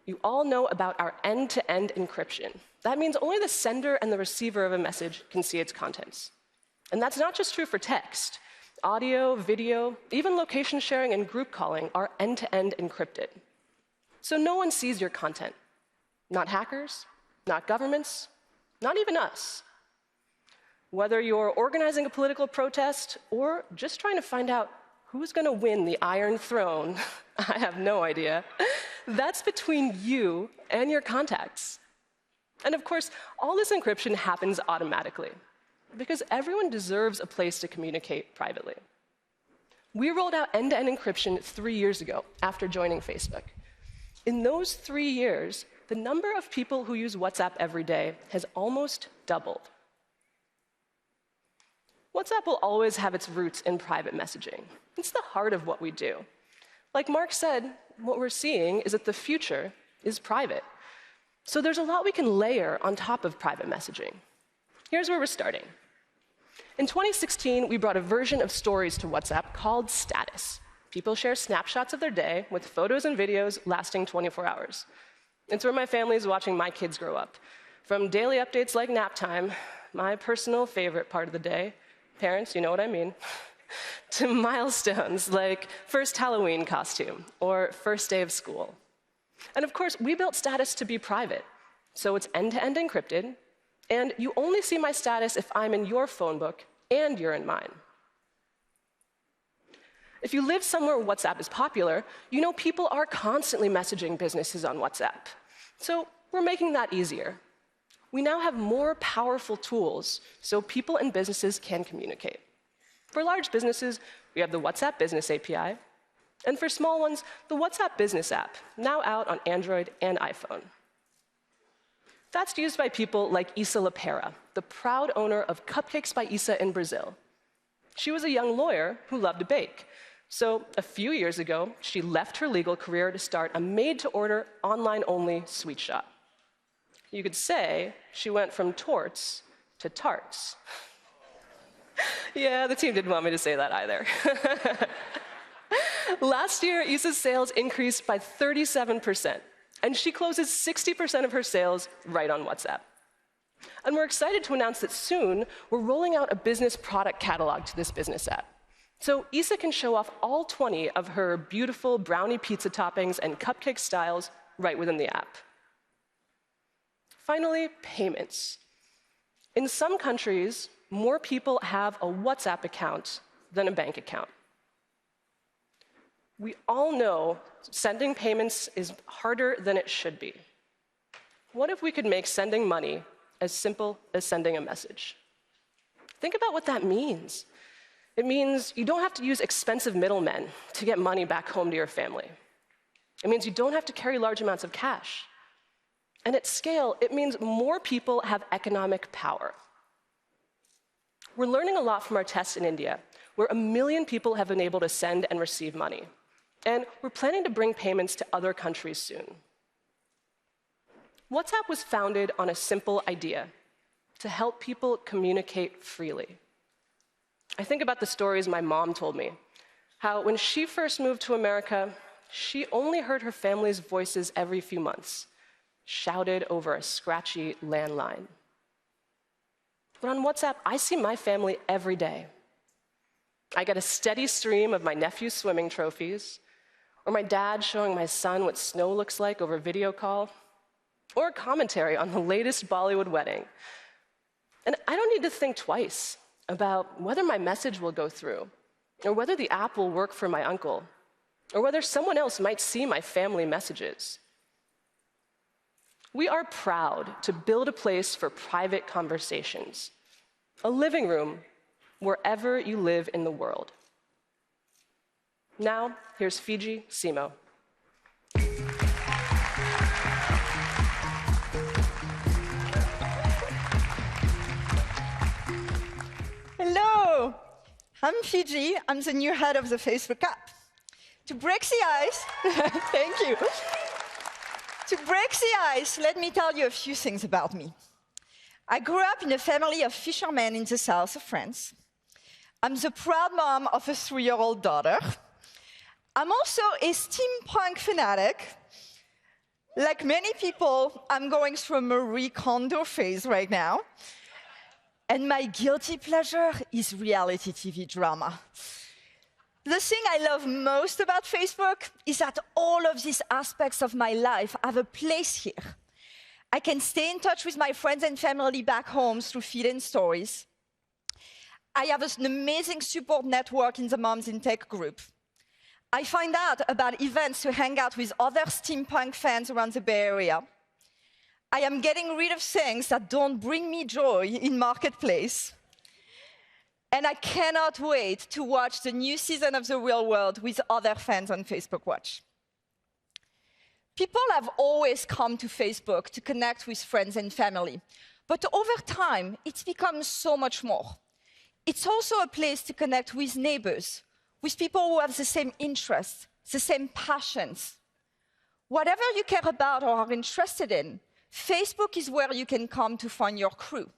You all know about our end-to-end encryption. That means only the sender and the receiver of a message can see its contents. And that's not just true for text. Audio, video, even location sharing and group calling are end-to-end encrypted. So no one sees your content. Not hackers, not governments, not even us. Whether you're organizing a political protest or just trying to find out who's going to win the Iron Throne, I have no idea. That's between you and your contacts. And of course, all this encryption happens automatically, because everyone deserves a place to communicate privately. We rolled out end-to-end encryption 3 years ago after joining Facebook. In those 3 years, the number of people who use WhatsApp every day has almost doubled. WhatsApp will always have its roots in private messaging. It's the heart of what we do. Like Mark said, what we're seeing is that the future is private. So there's a lot we can layer on top of private messaging. Here's where we're starting. In 2016, we brought a version of Stories to WhatsApp called Status. People share snapshots of their day with photos and videos lasting 24 hours. It's where my family is watching my kids grow up. From daily updates like nap time, my personal favorite part of the day, parents, you know what I mean, to milestones like first Halloween costume or first day of school. And of course, we built Status to be private, so it's end-to-end encrypted, and you only see my status if I'm in your phone book and you're in mine. If you live somewhere where WhatsApp is popular, you know people are constantly messaging businesses on WhatsApp. So we're making that easier. We now have more powerful tools so people and businesses can communicate. For large businesses, we have the WhatsApp Business API, and for small ones, the WhatsApp Business app, now out on Android and iPhone. That's used by people like Isa Lapera, the proud owner of Cupcakes by Isa in Brazil. She was a young lawyer who loved to bake. So a few years ago, she left her legal career to start a made-to-order, online-only sweet shop. You could say she went from torts to tarts. Yeah, the team didn't want me to say that either. Last year, Isa's sales increased by 37%, and she closes 60% of her sales right on WhatsApp. And we're excited to announce that soon, we're rolling out a business product catalog to this business app. So Isa can show off all 20 of her beautiful brownie pizza toppings and cupcake styles right within the app. Finally, payments. In some countries, more people have a WhatsApp account than a bank account. We all know sending payments is harder than it should be. What if we could make sending money as simple as sending a message? Think about what that means. It means you don't have to use expensive middlemen to get money back home to your family. It means you don't have to carry large amounts of cash. And at scale, it means more people have economic power. We're learning a lot from our tests in India, where 1 million people have been able to send and receive money. And we're planning to bring payments to other countries soon. WhatsApp was founded on a simple idea: to help people communicate freely. I think about the stories my mom told me, how when she first moved to America, she only heard her family's voices every few months, shouted over a scratchy landline. But on WhatsApp, I see my family every day. I get a steady stream of my nephew's swimming trophies, or my dad showing my son what snow looks like over video call, or a commentary on the latest Bollywood wedding. And I don't need to think twice about whether my message will go through, or whether the app will work for my uncle, or whether someone else might see my family messages. We are proud to build a place for private conversations, a living room wherever you live in the world. Now, here's Fiji Simo. Hello, I'm Fiji. I'm the new head of the Facebook app. To break the ice, thank you. To break the ice, let me tell you a few things about me. I grew up in a family of fishermen in the south of France. I'm the proud mom of a 3-year-old daughter. I'm also a steampunk fanatic. Like many people, I'm going through a Marie Kondo phase right now. And my guilty pleasure is reality TV drama. The thing I love most about Facebook is that all of these aspects of my life have a place here. I can stay in touch with my friends and family back home through feed and stories. I have an amazing support network in the Moms in Tech group. I find out about events to hang out with other steampunk fans around the Bay Area. I am getting rid of things that don't bring me joy in Marketplace. And I cannot wait to watch the new season of The Real World with other fans on Facebook Watch. People have always come to Facebook to connect with friends and family, but over time, it's become so much more. It's also a place to connect with neighbors, with people who have the same interests, the same passions. Whatever you care about or are interested in, Facebook is where you can come to find your crew.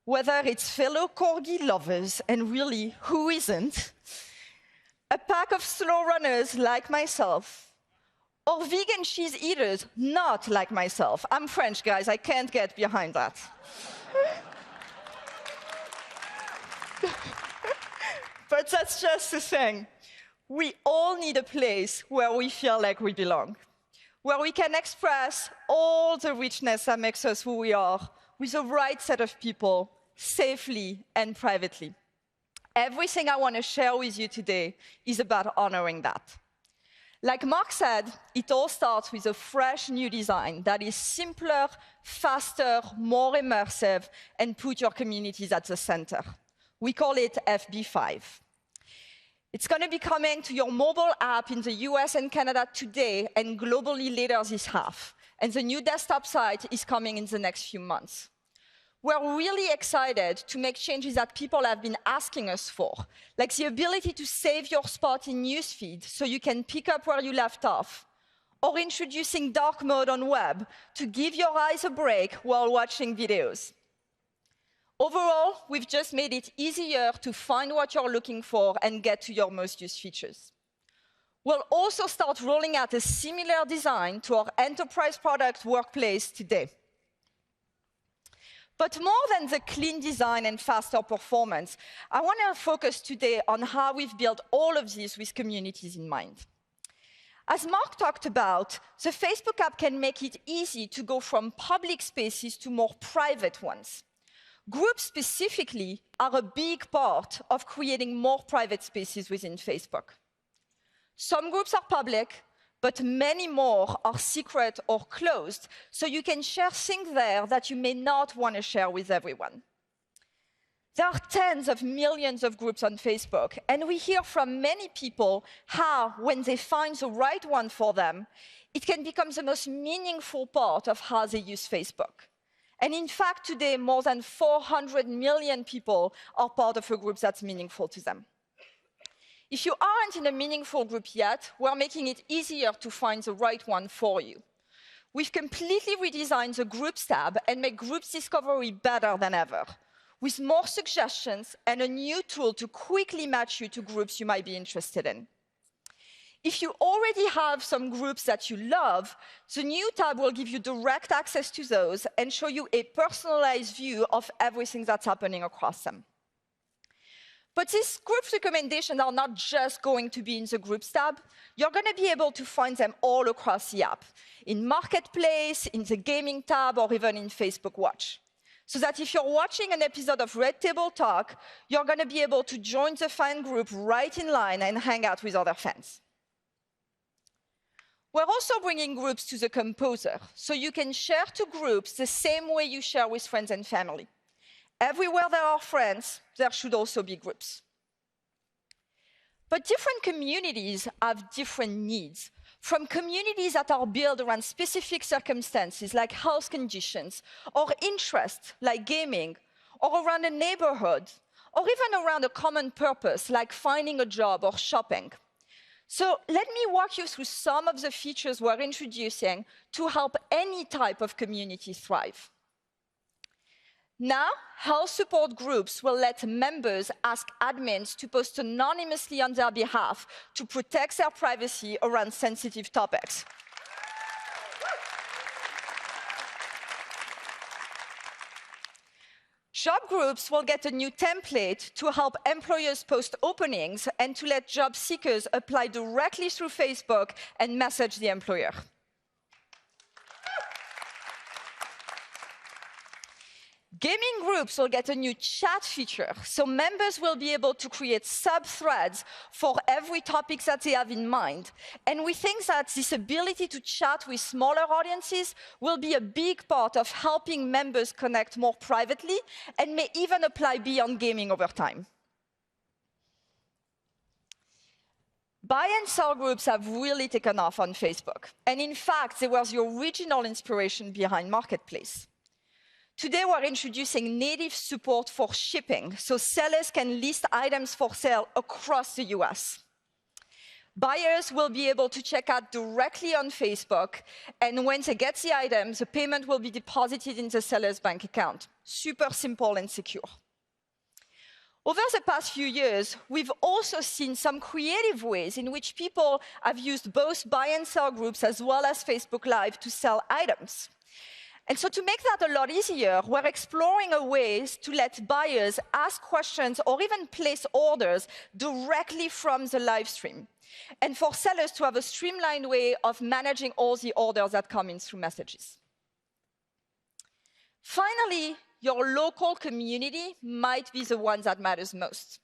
Whether it's fellow corgi lovers, and really, who isn't? A pack of slow runners like myself, or vegan cheese eaters not like myself. I'm French, guys, I can't get behind that. But that's just the thing. We all need a place where we feel like we belong, where we can express all the richness that makes us who we are with the right set of people, safely and privately. Everything I want to share with you today is about honoring that. Like Mark said, it all starts with a fresh new design that is simpler, faster, more immersive, and put your communities at the center. We call it FB5. It's going to be coming to your mobile app in the US and Canada today and globally later this half. And the new desktop site is coming in the next few months. We're really excited to make changes that people have been asking us for, like the ability to save your spot in newsfeed so you can pick up where you left off, or introducing dark mode on web to give your eyes a break while watching videos. Overall, we've just made it easier to find what you're looking for and get to your most used features. We'll also start rolling out a similar design to our enterprise product Workplace today. But more than the clean design and faster performance, I want to focus today on how we've built all of this with communities in mind. As Mark talked about, the Facebook app can make it easy to go from public spaces to more private ones. Groups specifically are a big part of creating more private spaces within Facebook. Some groups are public, but many more are secret or closed, so you can share things there that you may not want to share with everyone. There are tens of millions of groups on Facebook, and we hear from many people how, when they find the right one for them, it can become the most meaningful part of how they use Facebook. And in fact, today, more than 400 million people are part of a group that's meaningful to them. If you aren't in a meaningful group yet, we're making it easier to find the right one for you. We've completely redesigned the Groups tab and make groups discovery better than ever, with more suggestions and a new tool to quickly match you to groups you might be interested in. If you already have some groups that you love, the new tab will give you direct access to those and show you a personalized view of everything that's happening across them. But these group recommendations are not just going to be in the Groups tab. You're going to be able to find them all across the app, in Marketplace, in the Gaming tab, or even in Facebook Watch. So that if you're watching an episode of Red Table Talk, you're going to be able to join the fan group right in line and hang out with other fans. We're also bringing groups to the Composer, so you can share to groups the same way you share with friends and family. Everywhere there are friends, there should also be groups. But different communities have different needs, from communities that are built around specific circumstances, like health conditions, or interests, like gaming, or around a neighborhood, or even around a common purpose, like finding a job or shopping. So let me walk you through some of the features we're introducing to help any type of community thrive. Now, health support groups will let members ask admins to post anonymously on their behalf to protect their privacy around sensitive topics. Job groups will get a new template to help employers post openings and to let job seekers apply directly through Facebook and message the employer. Gaming groups will get a new chat feature, so members will be able to create sub-threads for every topic that they have in mind. And we think that this ability to chat with smaller audiences will be a big part of helping members connect more privately and may even apply beyond gaming over time. Buy and sell groups have really taken off on Facebook. And in fact, they were the original inspiration behind Marketplace. Today, we're introducing native support for shipping, so sellers can list items for sale across the US. Buyers will be able to check out directly on Facebook, and when they get the items, the payment will be deposited in the seller's bank account. Super simple and secure. Over the past few years, we've also seen some creative ways in which people have used both buy and sell groups as well as Facebook Live to sell items. And so to make that a lot easier, we're exploring ways to let buyers ask questions or even place orders directly from the live stream, and for sellers to have a streamlined way of managing all the orders that come in through messages. Finally, your local community might be the one that matters most.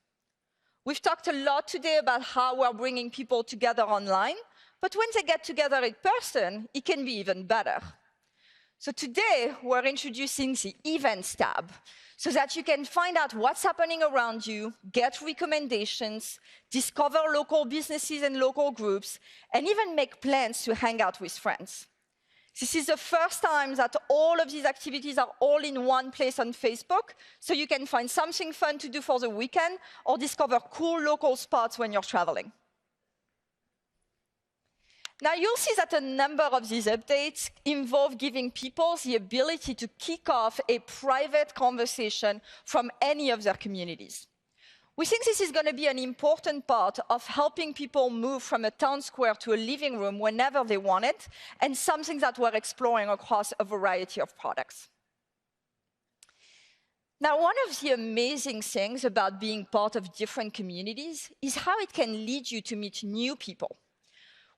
We've talked a lot today about how we're bringing people together online, but when they get together in person, it can be even better. So today, we're introducing the Events tab, so that you can find out what's happening around you, get recommendations, discover local businesses and local groups, and even make plans to hang out with friends. This is the first time that all of these activities are all in one place on Facebook, so you can find something fun to do for the weekend or discover cool local spots when you're traveling. Now, you'll see that a number of these updates involve giving people the ability to kick off a private conversation from any of their communities. We think this is going to be an important part of helping people move from a town square to a living room whenever they want it, and something that we're exploring across a variety of products. Now, one of the amazing things about being part of different communities is how it can lead you to meet new people.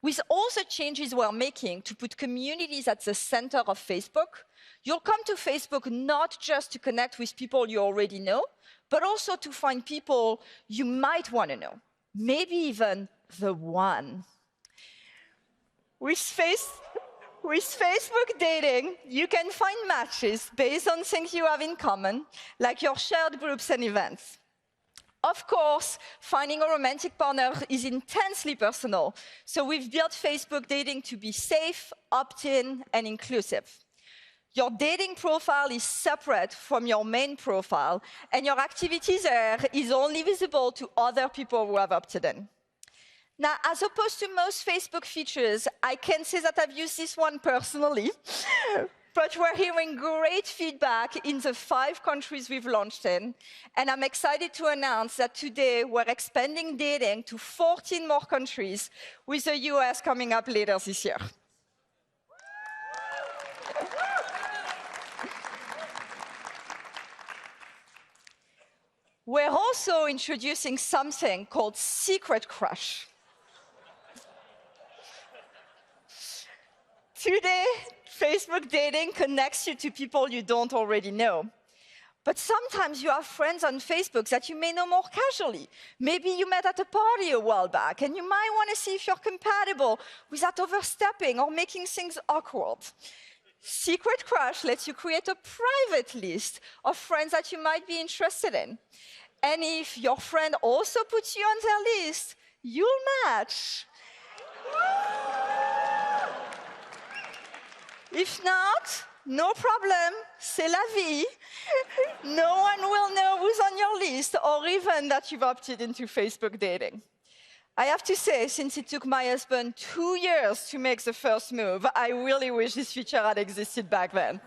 With all the changes we're making to put communities at the center of Facebook, you'll come to Facebook not just to connect with people you already know, but also to find people you might want to know, maybe even the one. With Facebook dating, you can find matches based on things you have in common, like your shared groups and events. Of course, finding a romantic partner is intensely personal, so we've built Facebook dating to be safe, opt-in, and inclusive. Your dating profile is separate from your main profile, and your activity there is only visible to other people who have opted in. Now, as opposed to most Facebook features, I can say that I've used this one personally, but we're hearing great feedback in the 5 countries we've launched in, and I'm excited to announce that today we're expanding dating to 14 more countries, with the US coming up later this year. We're also introducing something called Secret Crush. Today, Facebook dating connects you to people you don't already know. But sometimes you have friends on Facebook that you may know more casually. Maybe you met at a party a while back, and you might want to see if you're compatible without overstepping or making things awkward. Secret Crush lets you create a private list of friends that you might be interested in. And if your friend also puts you on their list, you'll match. If not, no problem, c'est la vie. No one will know who's on your list or even that you've opted into Facebook dating. I have to say, since it took my husband 2 years to make the first move, I really wish this feature had existed back then.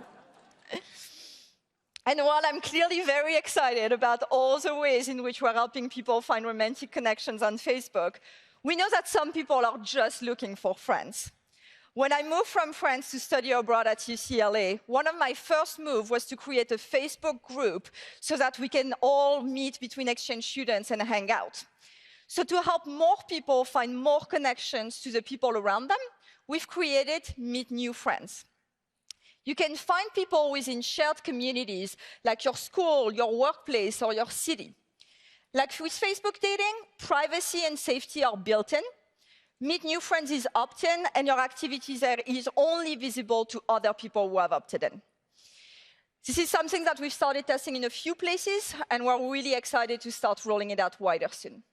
And while I'm clearly very excited about all the ways in which we're helping people find romantic connections on Facebook, we know that some people are just looking for friends. When I moved from France to study abroad at UCLA, one of my first moves was to create a Facebook group so that we can all meet between exchange students and hang out. So to help more people find more connections to the people around them, we've created Meet New Friends. You can find people within shared communities, like your school, your workplace, or your city. Like with Facebook dating, privacy and safety are built in. Meet New Friends is opt-in, and your activity there is only visible to other people who have opted in. This is something that we've started testing in a few places, and we're really excited to start rolling it out wider soon.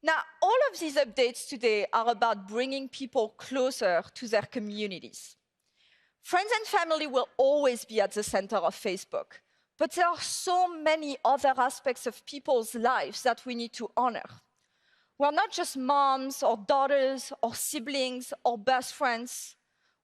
Now, all of these updates today are about bringing people closer to their communities. Friends and family will always be at the center of Facebook, but there are so many other aspects of people's lives that we need to honor. We're not just moms or daughters or siblings or best friends.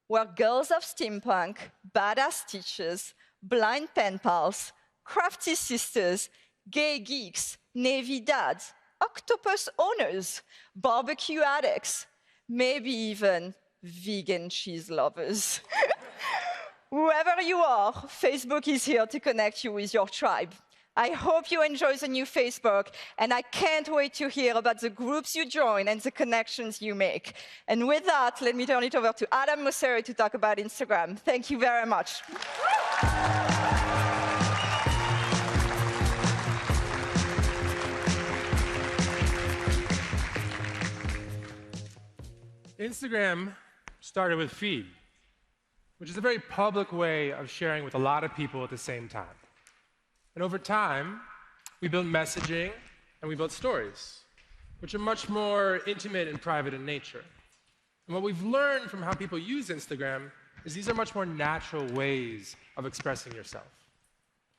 We're girls of steampunk, badass teachers, blind pen pals, crafty sisters, gay geeks, Navy dads, octopus owners, barbecue addicts, maybe even vegan cheese lovers. Whoever you are, Facebook is here to connect you with your tribe. I hope you enjoy the new Facebook, and I can't wait to hear about the groups you join and the connections you make. And with that, let me turn it over to Adam Mosseri to talk about Instagram. Thank you very much. Instagram started with Feed, which is a very public way of sharing with a lot of people at the same time. And over time, we built messaging and we built stories, which are much more intimate and private in nature. And what we've learned from how people use Instagram is these are much more natural ways of expressing yourself.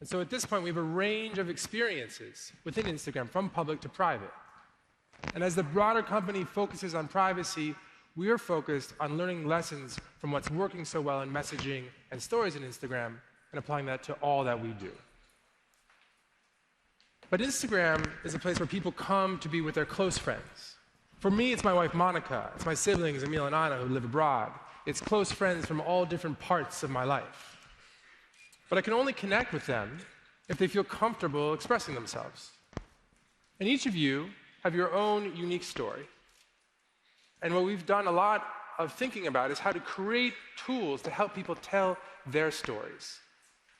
And so at this point, we have a range of experiences within Instagram, from public to private. And as the broader company focuses on privacy, we are focused on learning lessons from what's working so well in messaging and stories in Instagram and applying that to all that we do. But Instagram is a place where people come to be with their close friends. For me, it's my wife, Monica. It's my siblings, Emil and Anna, who live abroad. It's close friends from all different parts of my life. But I can only connect with them if they feel comfortable expressing themselves. And each of you have your own unique story. And what we've done a lot of thinking about is how to create tools to help people tell their stories.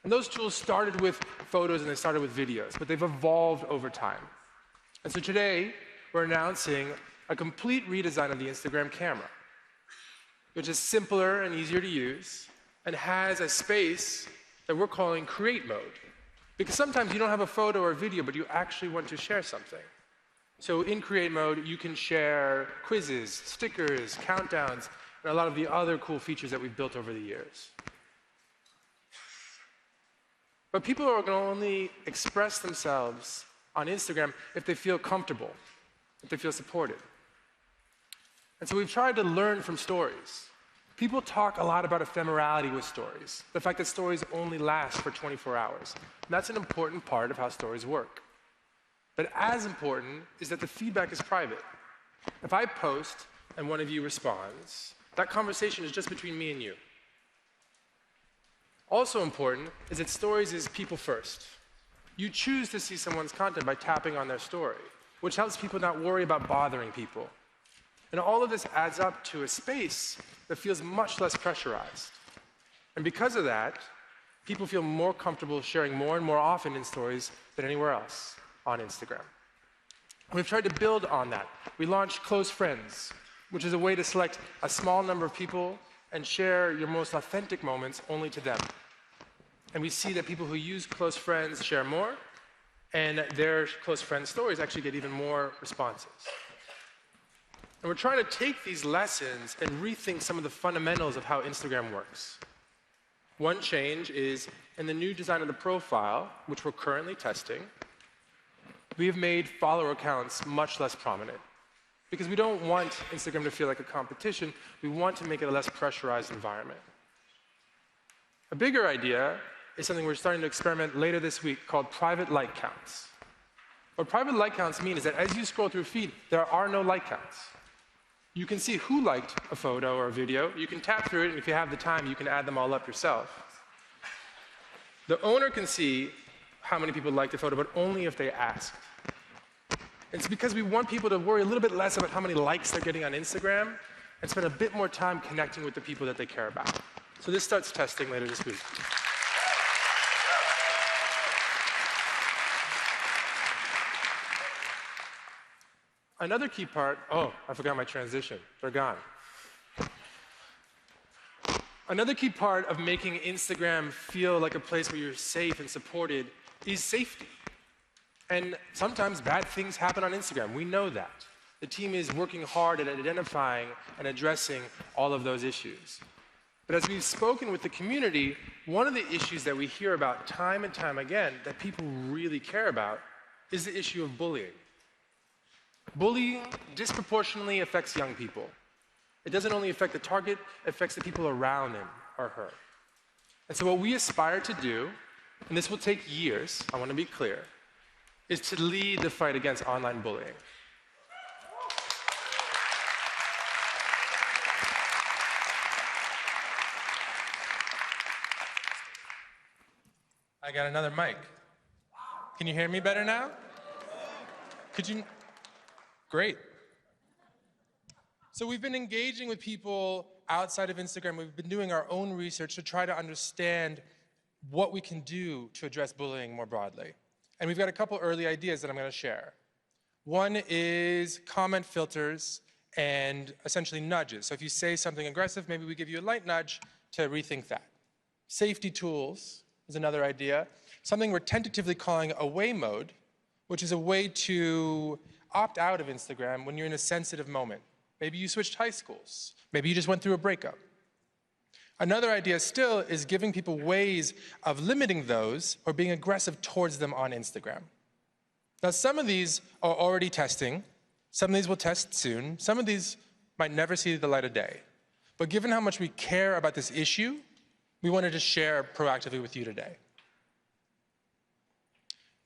And those tools started with photos and they started with videos, but they've evolved over time. And so today, we're announcing a complete redesign of the Instagram camera, which is simpler and easier to use and has a space that we're calling Create Mode. Because sometimes you don't have a photo or video, but you actually want to share something. So in Create Mode, you can share quizzes, stickers, countdowns, and a lot of the other cool features that we've built over the years. But people are going to only express themselves on Instagram if they feel comfortable, if they feel supported. And so we've tried to learn from stories. People talk a lot about ephemerality with stories, the fact that stories only last for 24 hours. And that's an important part of how stories work. But as important is that the feedback is private. If I post and one of you responds, that conversation is just between me and you. Also important is that stories is people first. You choose to see someone's content by tapping on their story, which helps people not worry about bothering people. And all of this adds up to a space that feels much less pressurized. And because of that, people feel more comfortable sharing more and more often in stories than anywhere else on Instagram. We've tried to build on that. We launched Close Friends, which is a way to select a small number of people and share your most authentic moments only to them. And we see that people who use Close Friends share more, and their close friend stories actually get even more responses. And we're trying to take these lessons and rethink some of the fundamentals of how Instagram works. One change is in the new design of the profile, which we're currently testing, we have made follower accounts much less prominent. Because we don't want Instagram to feel like a competition, we want to make it a less pressurized environment. A bigger idea is something we're starting to experiment later this week called private like counts. What private like counts mean is that as you scroll through feed, there are no like counts. You can see who liked a photo or a video, you can tap through it, and if you have the time, you can add them all up yourself. The owner can see how many people liked a photo, but only if they asked. It's because we want people to worry a little bit less about how many likes they're getting on Instagram and spend a bit more time connecting with the people that they care about. So this starts testing later this week. Another key part, oh, I forgot my transition. They're gone. Another key part of making Instagram feel like a place where you're safe and supported is safety. And sometimes bad things happen on Instagram. We know that. The team is working hard at identifying and addressing all of those issues. But as we've spoken with the community, one of the issues that we hear about time and time again that people really care about is the issue of bullying. Bullying disproportionately affects young people. It doesn't only affect the target, it affects the people around him or her. And so what we aspire to do, and this will take years, I want to be clear, is to lead the fight against online bullying. I got another mic. Can you hear me better now? Could you? Great. So we've been engaging with people outside of Instagram. We've been doing our own research to try to understand what we can do to address bullying more broadly. And we've got a couple early ideas that I'm going to share. One is comment filters and essentially nudges. So if you say something aggressive, maybe we give you a light nudge to rethink that. Safety tools is another idea. Something we're tentatively calling away mode, which is a way to opt out of Instagram when you're in a sensitive moment. Maybe you switched high schools. Maybe you just went through a breakup. Another idea still is giving people ways of limiting those or being aggressive towards them on Instagram. Now, some of these are already testing. Some of these will test soon. Some of these might never see the light of day. But given how much we care about this issue, we wanted to share proactively with you today.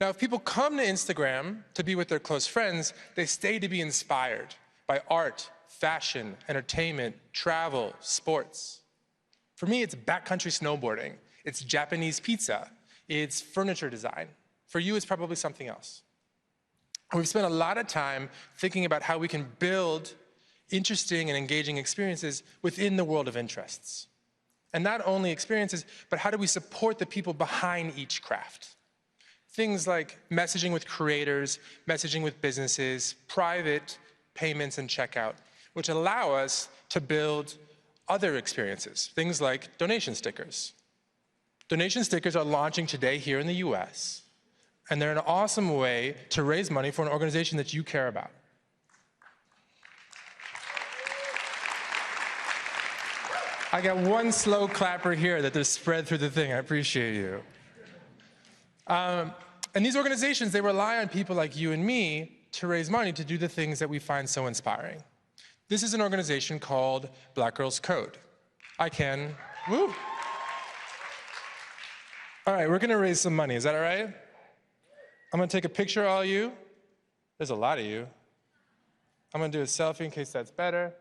Now, if people come to Instagram to be with their close friends, they stay to be inspired by art, fashion, entertainment, travel, sports. For me, it's backcountry snowboarding, it's Japanese pizza, it's furniture design. For you, it's probably something else. We've spent a lot of time thinking about how we can build interesting and engaging experiences within the world of interests. And not only experiences, but how do we support the people behind each craft? Things like messaging with creators, messaging with businesses, private payments and checkout, which allow us to build other experiences, things like donation stickers. Donation stickers are launching today here in the US, and they're an awesome way to raise money for an organization that you care about. I got one slow clapper here that just spread through the thing. I appreciate you. And these organizations, they rely on people like you and me to raise money to do the things that we find so inspiring. This is an organization called Black Girls Code. Woo. All right, we're gonna raise some money. Is that all right? I'm gonna take a picture of all you. There's a lot of you. I'm gonna do a selfie in case that's better.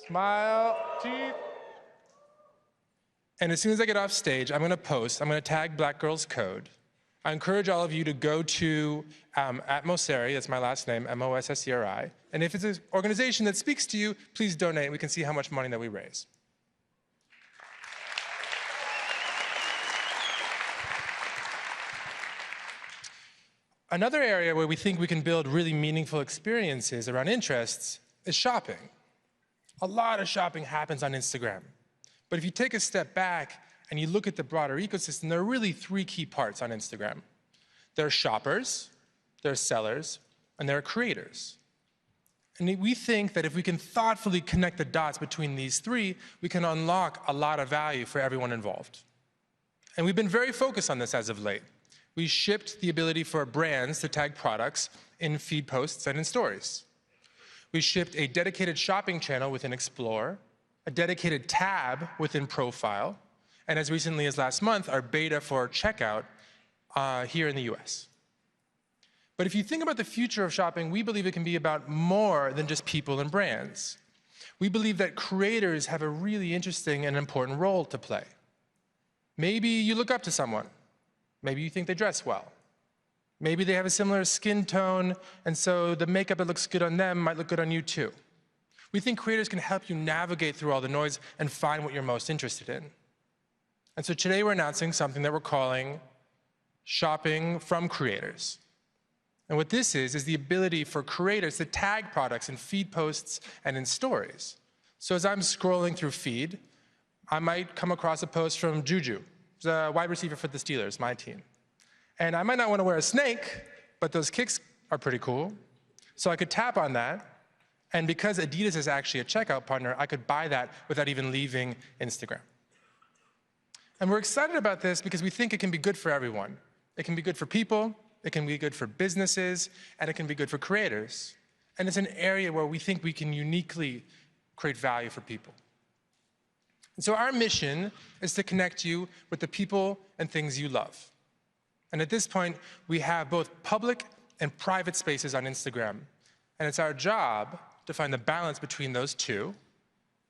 Smile, teeth. And as soon as I get off stage, I'm gonna tag Black Girls Code. I encourage all of you to go to @Mosseri, that's my last name, M-O-S-S-E-R-I. And if it's an organization that speaks to you, please donate. We can see how much money that we raise. Another area where we think we can build really meaningful experiences around interests is shopping. A lot of shopping happens on Instagram. But if you take a step back and you look at the broader ecosystem, there are really three key parts on Instagram. There are shoppers, there are sellers, and there are creators. And we think that if we can thoughtfully connect the dots between these three, we can unlock a lot of value for everyone involved. And we've been very focused on this as of late. We shipped the ability for brands to tag products in feed posts and in stories. We shipped a dedicated shopping channel within Explore, a dedicated tab within Profile, and as recently as last month, our beta for checkout here in the US. But if you think about the future of shopping, we believe it can be about more than just people and brands. We believe that creators have a really interesting and important role to play. Maybe you look up to someone. Maybe you think they dress well. Maybe they have a similar skin tone, and so the makeup that looks good on them might look good on you too. We think creators can help you navigate through all the noise and find what you're most interested in. And so today we're announcing something that we're calling Shopping from Creators. And what this is the ability for creators to tag products in feed posts and in stories. So as I'm scrolling through feed, I might come across a post from Juju, who's a wide receiver for the Steelers, my team. And I might not want to wear a snake, but those kicks are pretty cool. So I could tap on that, And because Adidas is actually a checkout partner, I could buy that without even leaving Instagram. And we're excited about this because we think it can be good for everyone. It can be good for people, it can be good for businesses, and it can be good for creators. And it's an area where we think we can uniquely create value for people. And so our mission is to connect you with the people and things you love. And at this point, we have both public and private spaces on Instagram. And it's our job to find the balance between those two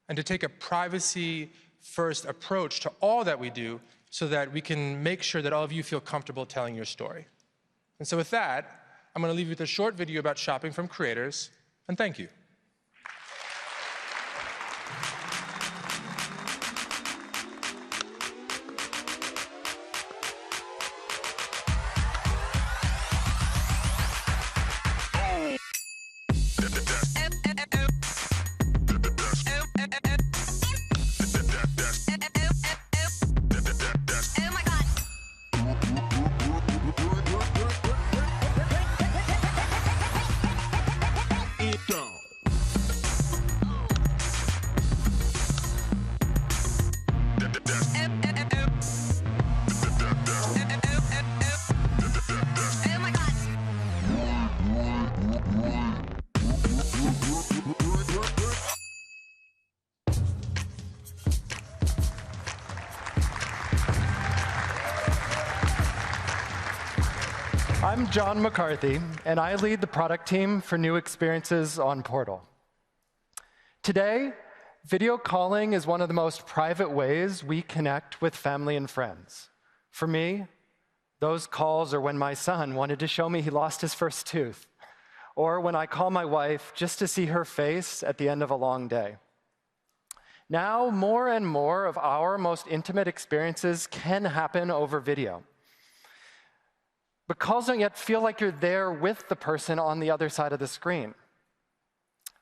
and to take a privacy-first approach to all that we do so that we can make sure that all of you feel comfortable telling your story. And so with that, I'm going to leave you with a short video about shopping from creators, and thank you. I'm John McCarthy, and I lead the product team for new experiences on Portal. Today, video calling is one of the most private ways we connect with family and friends. For me, those calls are when my son wanted to show me he lost his first tooth, or when I call my wife just to see her face at the end of a long day. Now, more and more of our most intimate experiences can happen over video. But calls don't yet feel like you're there with the person on the other side of the screen.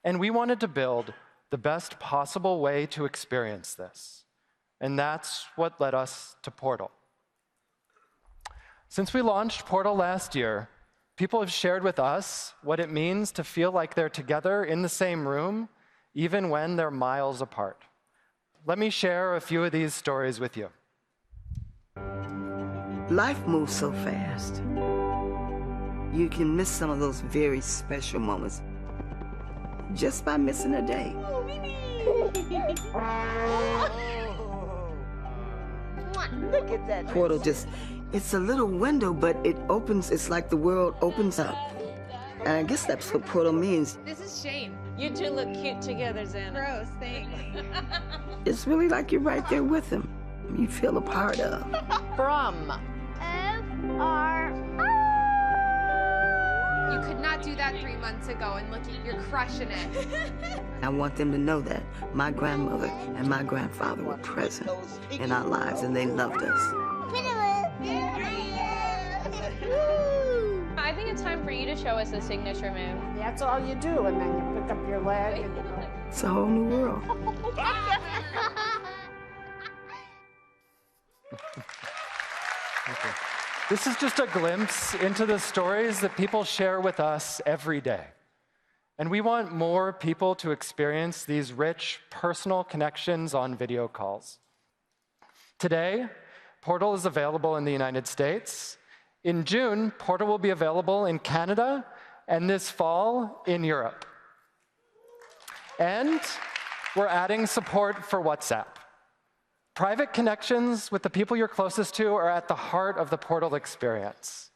And we wanted to build the best possible way to experience this. And that's what led us to Portal. Since we launched Portal last year, people have shared with us what it means to feel like they're together in the same room, even when they're miles apart. Let me share a few of these stories with you. Life moves so fast. You can miss some of those very special moments just by missing a day. Look at that. Portal it's a little window, but it opens, it's like the world opens up. And I guess that's what Portal means. This is Shane. You two look cute together, Xana. Gross, thanks. It's really like you're right there with him. You feel a part of. From You could not do that 3 months ago, and look, you're crushing it. I want them to know that my grandmother and my grandfather were present in our lives, and they loved us. I think it's time for you to show us a signature move. That's all you do, and then you pick up your leg and you go. It's a whole new world. Okay. This is just a glimpse into the stories that people share with us every day. And we want more people to experience these rich, personal connections on video calls. Today, Portal is available in the United States. In June, Portal will be available in Canada, and this fall in Europe. And we're adding support for WhatsApp. Private connections with the people you're closest to are at the heart of the Portal experience.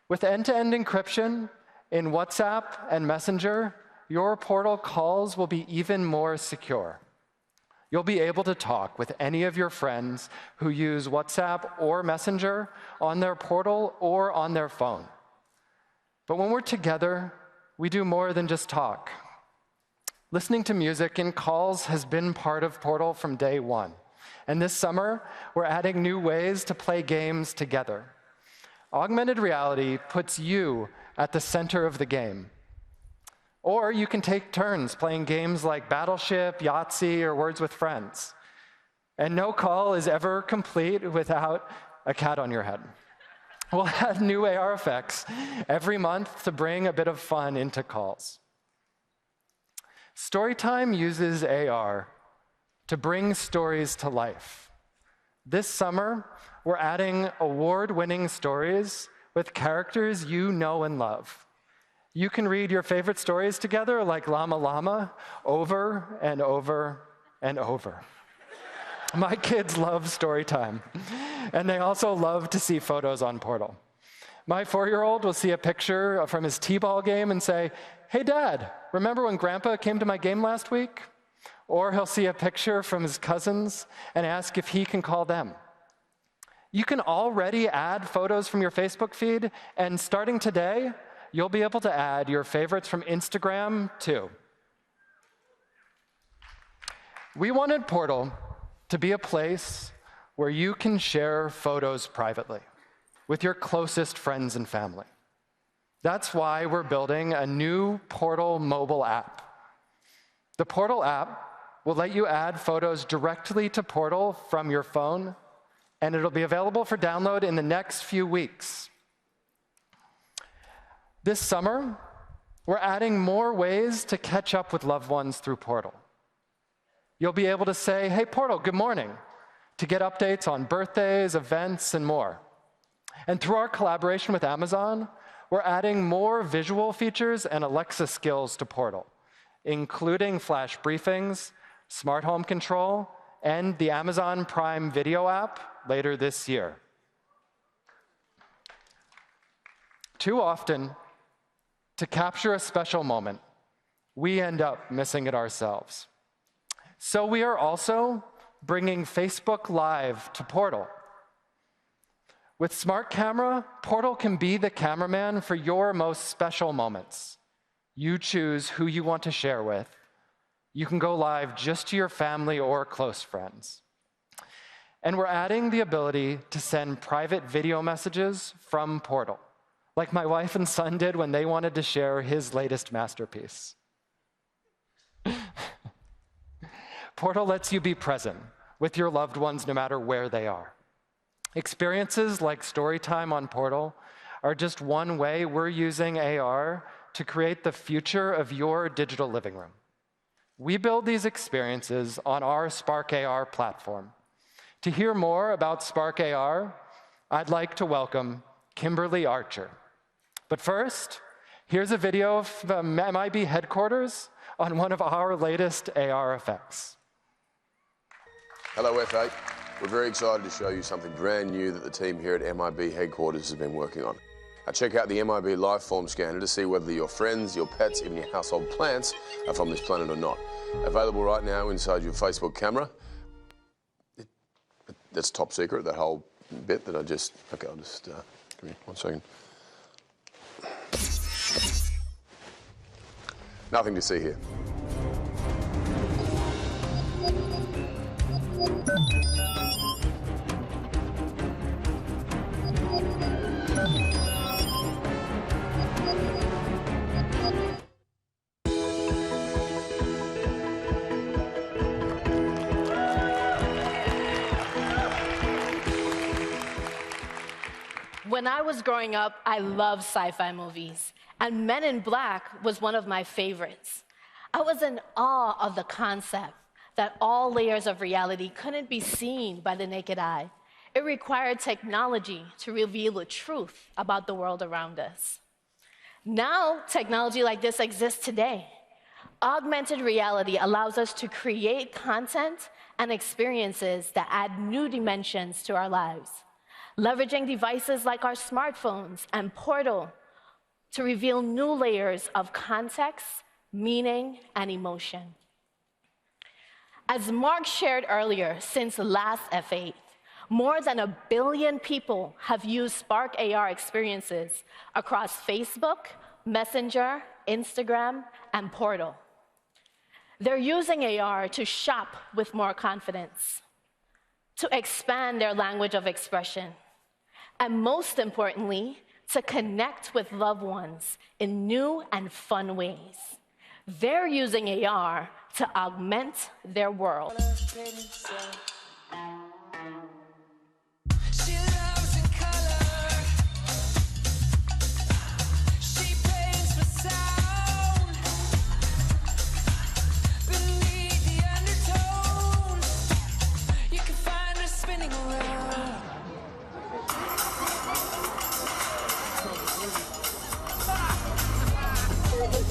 With end-to-end encryption in WhatsApp and Messenger, your Portal calls will be even more secure. You'll be able to talk with any of your friends who use WhatsApp or Messenger on their Portal or on their phone. But when we're together, we do more than just talk. Listening to music in calls has been part of Portal from day one. And this summer, we're adding new ways to play games together. Augmented reality puts you at the center of the game. Or you can take turns playing games like Battleship, Yahtzee, or Words with Friends. And no call is ever complete without a cat on your head. We'll add new AR effects every month to bring a bit of fun into calls. Storytime uses AR to bring stories to life. This summer, we're adding award-winning stories with characters you know and love. You can read your favorite stories together like Llama Llama over and over and over. My kids love Storytime, and they also love to see photos on Portal. My 4-year-old will see a picture from his t-ball game and say, "Hey, Dad, remember when Grandpa came to my game last week?" Or he'll see a picture from his cousins and ask if he can call them. You can already add photos from your Facebook feed, and starting today, you'll be able to add your favorites from Instagram, too. We wanted Portal to be a place where you can share photos privately with your closest friends and family. That's why we're building a new Portal mobile app. The Portal app will let you add photos directly to Portal from your phone, and it'll be available for download in the next few weeks. This summer, we're adding more ways to catch up with loved ones through Portal. You'll be able to say, "Hey, Portal, good morning," to get updates on birthdays, events, and more. And through our collaboration with Amazon, we're adding more visual features and Alexa skills to Portal, including flash briefings, smart home control, and the Amazon Prime Video app later this year. Too often, to capture a special moment, we end up missing it ourselves. So we are also bringing Facebook Live to Portal. With Smart Camera, Portal can be the cameraman for your most special moments. You choose who you want to share with. You can go live just to your family or close friends. And we're adding the ability to send private video messages from Portal, like my wife and son did when they wanted to share his latest masterpiece. Portal lets you be present with your loved ones no matter where they are. Experiences like Storytime on Portal are just one way we're using AR to create the future of your digital living room. We build these experiences on our Spark AR platform. To hear more about Spark AR, I'd like to welcome Kimberly Archer. But first, here's a video from MIB headquarters on one of our latest AR effects. Hello, F8. We're very excited to show you something brand new that the team here at MIB headquarters has been working on. Now check out the MIB Lifeform Scanner to see whether your friends, your pets, even your household plants are from this planet or not. Available right now inside your Facebook camera. That's top secret, that whole bit that I just... Okay, I'll just... give me 1 second. Nothing to see here. When I was growing up, I loved sci-fi movies, and Men in Black was one of my favorites. I was in awe of the concept that all layers of reality couldn't be seen by the naked eye. It required technology to reveal the truth about the world around us. Now, technology like this exists today. Augmented reality allows us to create content and experiences that add new dimensions to our lives, leveraging devices like our smartphones and Portal to reveal new layers of context, meaning, and emotion. As Mark shared earlier, since last F8, more than 1 billion people have used Spark AR experiences across Facebook, Messenger, Instagram, and Portal. They're using AR to shop with more confidence, to expand their language of expression, and most importantly, to connect with loved ones in new and fun ways. They're using AR to augment their world. An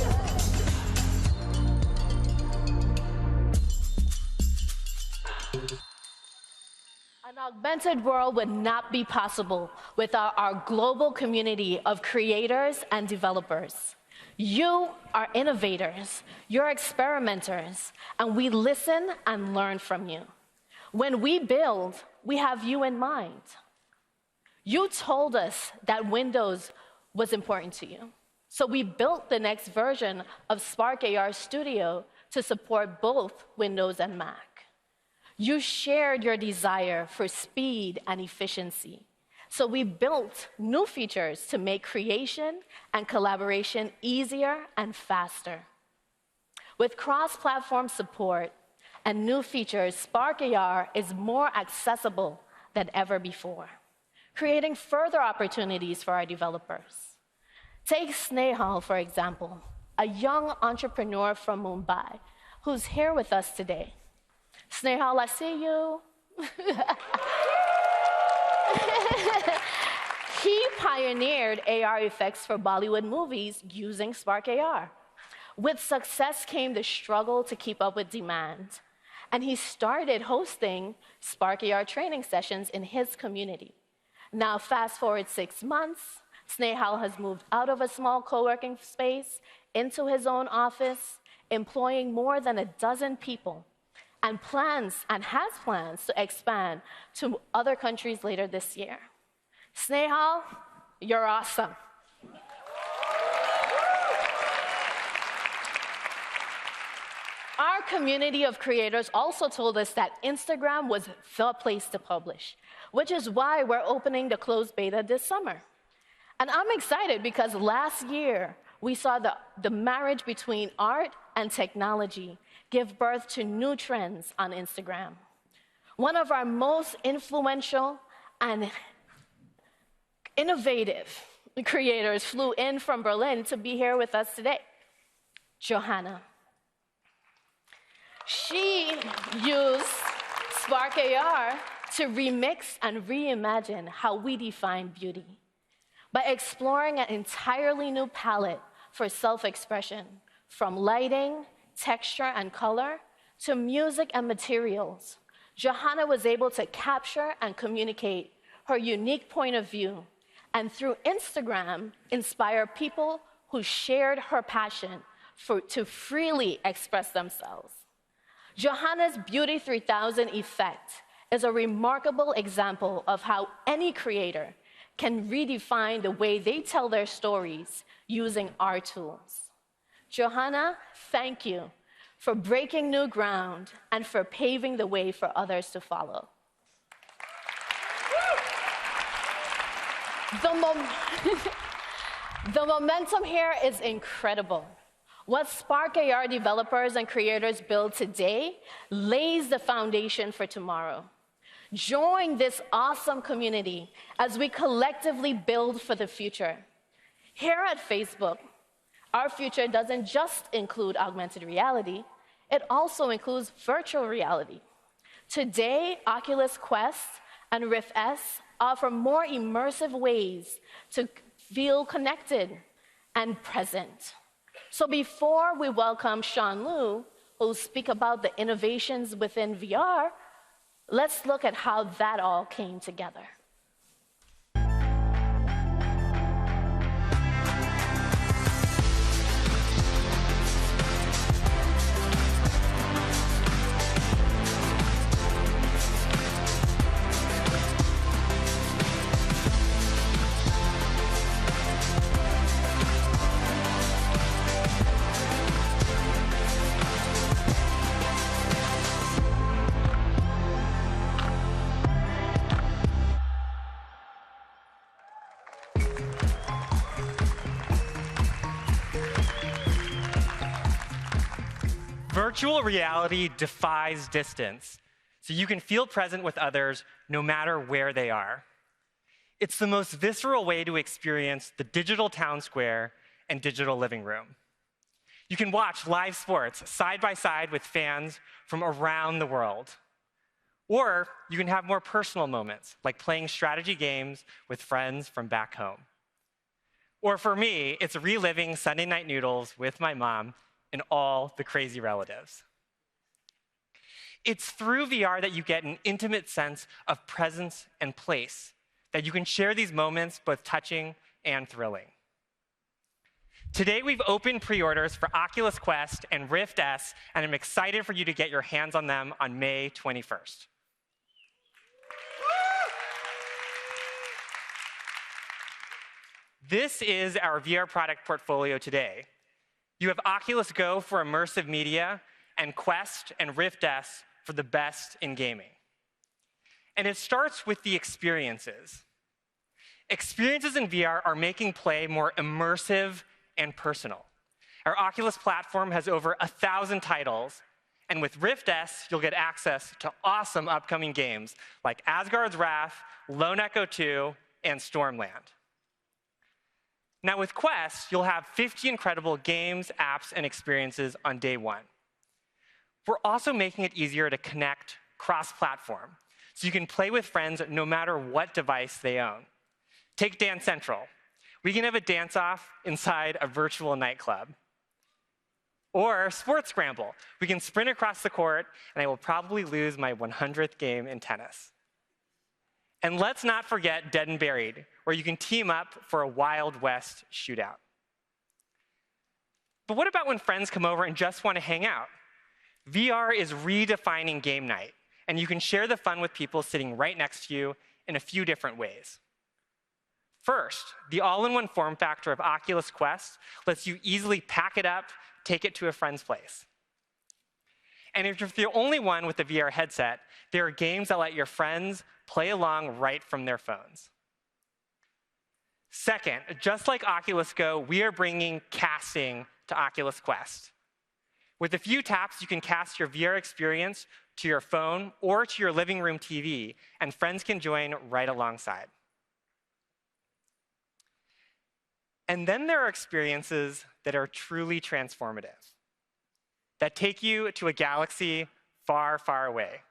augmented world would not be possible without our global community of creators and developers. You are innovators, you're experimenters, and we listen and learn from you. When we build, we have you in mind. You told us that Windows was important to you, so we built the next version of Spark AR Studio to support both Windows and Mac. You shared your desire for speed and efficiency, so we built new features to make creation and collaboration easier and faster. With cross-platform support and new features, Spark AR is more accessible than ever before, creating further opportunities for our developers. Take Snehal, for example, a young entrepreneur from Mumbai who's here with us today. Snehal, I see you. He pioneered AR effects for Bollywood movies using Spark AR. With success came the struggle to keep up with demand, and he started hosting Spark AR training sessions in his community. Now, fast forward 6 months, Snehal has moved out of a small co-working space into his own office, employing more than a dozen people, and has plans to expand to other countries later this year. Snehal, you're awesome. Our community of creators also told us that Instagram was the place to publish, which is why we're opening the closed beta this summer. And I'm excited because last year, we saw the marriage between art and technology give birth to new trends on Instagram. One of our most influential and innovative creators flew in from Berlin to be here with us today, Johanna. She used Spark AR to remix and reimagine how we define beauty by exploring an entirely new palette for self-expression, from lighting, texture, and color to music and materials. Johanna was able to capture and communicate her unique point of view, and through Instagram, inspire people who shared her passion to freely express themselves. Johanna's Beauty 3000 effect is a remarkable example of how any creator can redefine the way they tell their stories using our tools. Johanna, thank you for breaking new ground and for paving the way for others to follow. The momentum here is incredible. What Spark AR developers and creators build today lays the foundation for tomorrow. Join this awesome community as we collectively build for the future. Here at Facebook, our future doesn't just include augmented reality, it also includes virtual reality. Today, Oculus Quest and Rift S offer more immersive ways to feel connected and present. So before we welcome Sean Liu, who will speak about the innovations within VR, let's look at how that all came together. Virtual reality defies distance, so you can feel present with others no matter where they are. It's the most visceral way to experience the digital town square and digital living room. You can watch live sports side by side with fans from around the world. Or you can have more personal moments, like playing strategy games with friends from back home. Or for me, it's reliving Sunday night noodles with my mom and all the crazy relatives. It's through VR that you get an intimate sense of presence and place, that you can share these moments both touching and thrilling. Today, we've opened pre-orders for Oculus Quest and Rift S, and I'm excited for you to get your hands on them on May 21st. This is our VR product portfolio today. You have Oculus Go for immersive media, and Quest and Rift S for the best in gaming. And it starts with the experiences. Experiences in VR are making play more immersive and personal. Our Oculus platform has over 1,000 titles, and with Rift S, you'll get access to awesome upcoming games like Asgard's Wrath, Lone Echo 2, and Stormland. Now with Quest, you'll have 50 incredible games, apps, and experiences on day one. We're also making it easier to connect cross-platform, so you can play with friends no matter what device they own. Take Dance Central. We can have a dance-off inside a virtual nightclub. Or Sports Scramble. We can sprint across the court, and I will probably lose my 100th game in tennis. And let's not forget Dead and Buried, where you can team up for a Wild West shootout. But what about when friends come over and just want to hang out? VR is redefining game night, and you can share the fun with people sitting right next to you in a few different ways. First, the all-in-one form factor of Oculus Quest lets you easily pack it up, take it to a friend's place. And if you're the only one with a VR headset, there are games that let your friends play along right from their phones. Second, just like Oculus Go, we are bringing casting to Oculus Quest. With a few taps, you can cast your VR experience to your phone or to your living room TV, and friends can join right alongside. And then there are experiences that are truly transformative, that take you to a galaxy far, far away.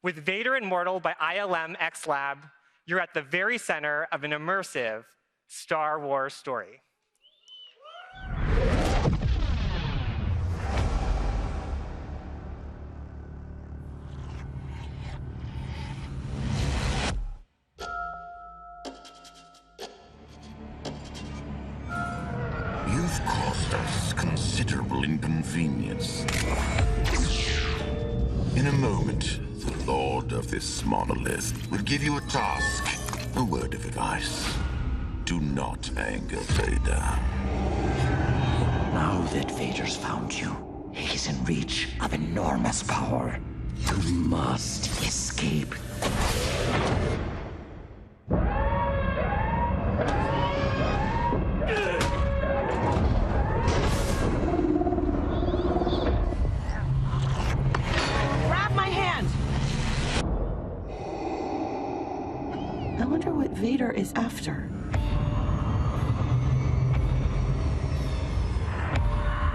With Vader Immortal by ILM X Lab, you're at the very center of an immersive Star Wars story. You've caused us considerable inconvenience. In a moment, the Lord of this monolith will give you a task. A word of advice. Do not anger Vader. Now that Vader's found you, he's in reach of enormous power. You must escape. I wonder what Vader is after.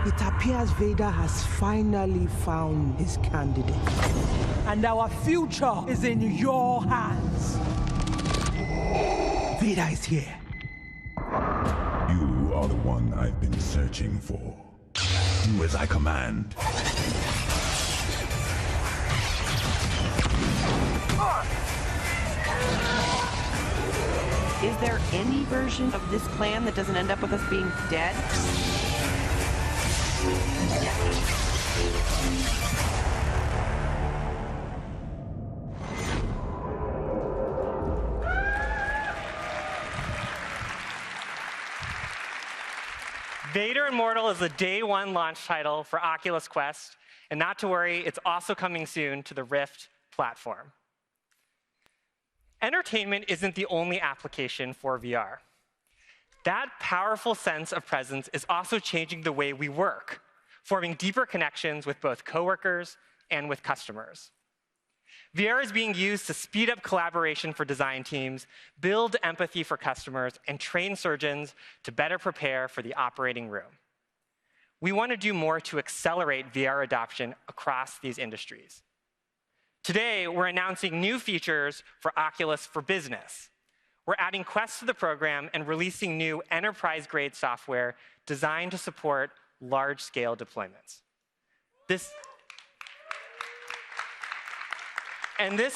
It appears Vader has finally found his candidate. And our future is in your hands. Vader is here. You are the one I've been searching for. Do as I command. Is there any version of this plan that doesn't end up with us being dead? Vader Immortal is the day one launch title for Oculus Quest, and not to worry, it's also coming soon to the Rift platform. Entertainment isn't the only application for VR. That powerful sense of presence is also changing the way we work, forming deeper connections with both coworkers and with customers. VR is being used to speed up collaboration for design teams, build empathy for customers, and train surgeons to better prepare for the operating room. We want to do more to accelerate VR adoption across these industries. Today, we're announcing new features for Oculus for Business. We're adding Quest to the program and releasing new enterprise-grade software designed to support large-scale deployments. This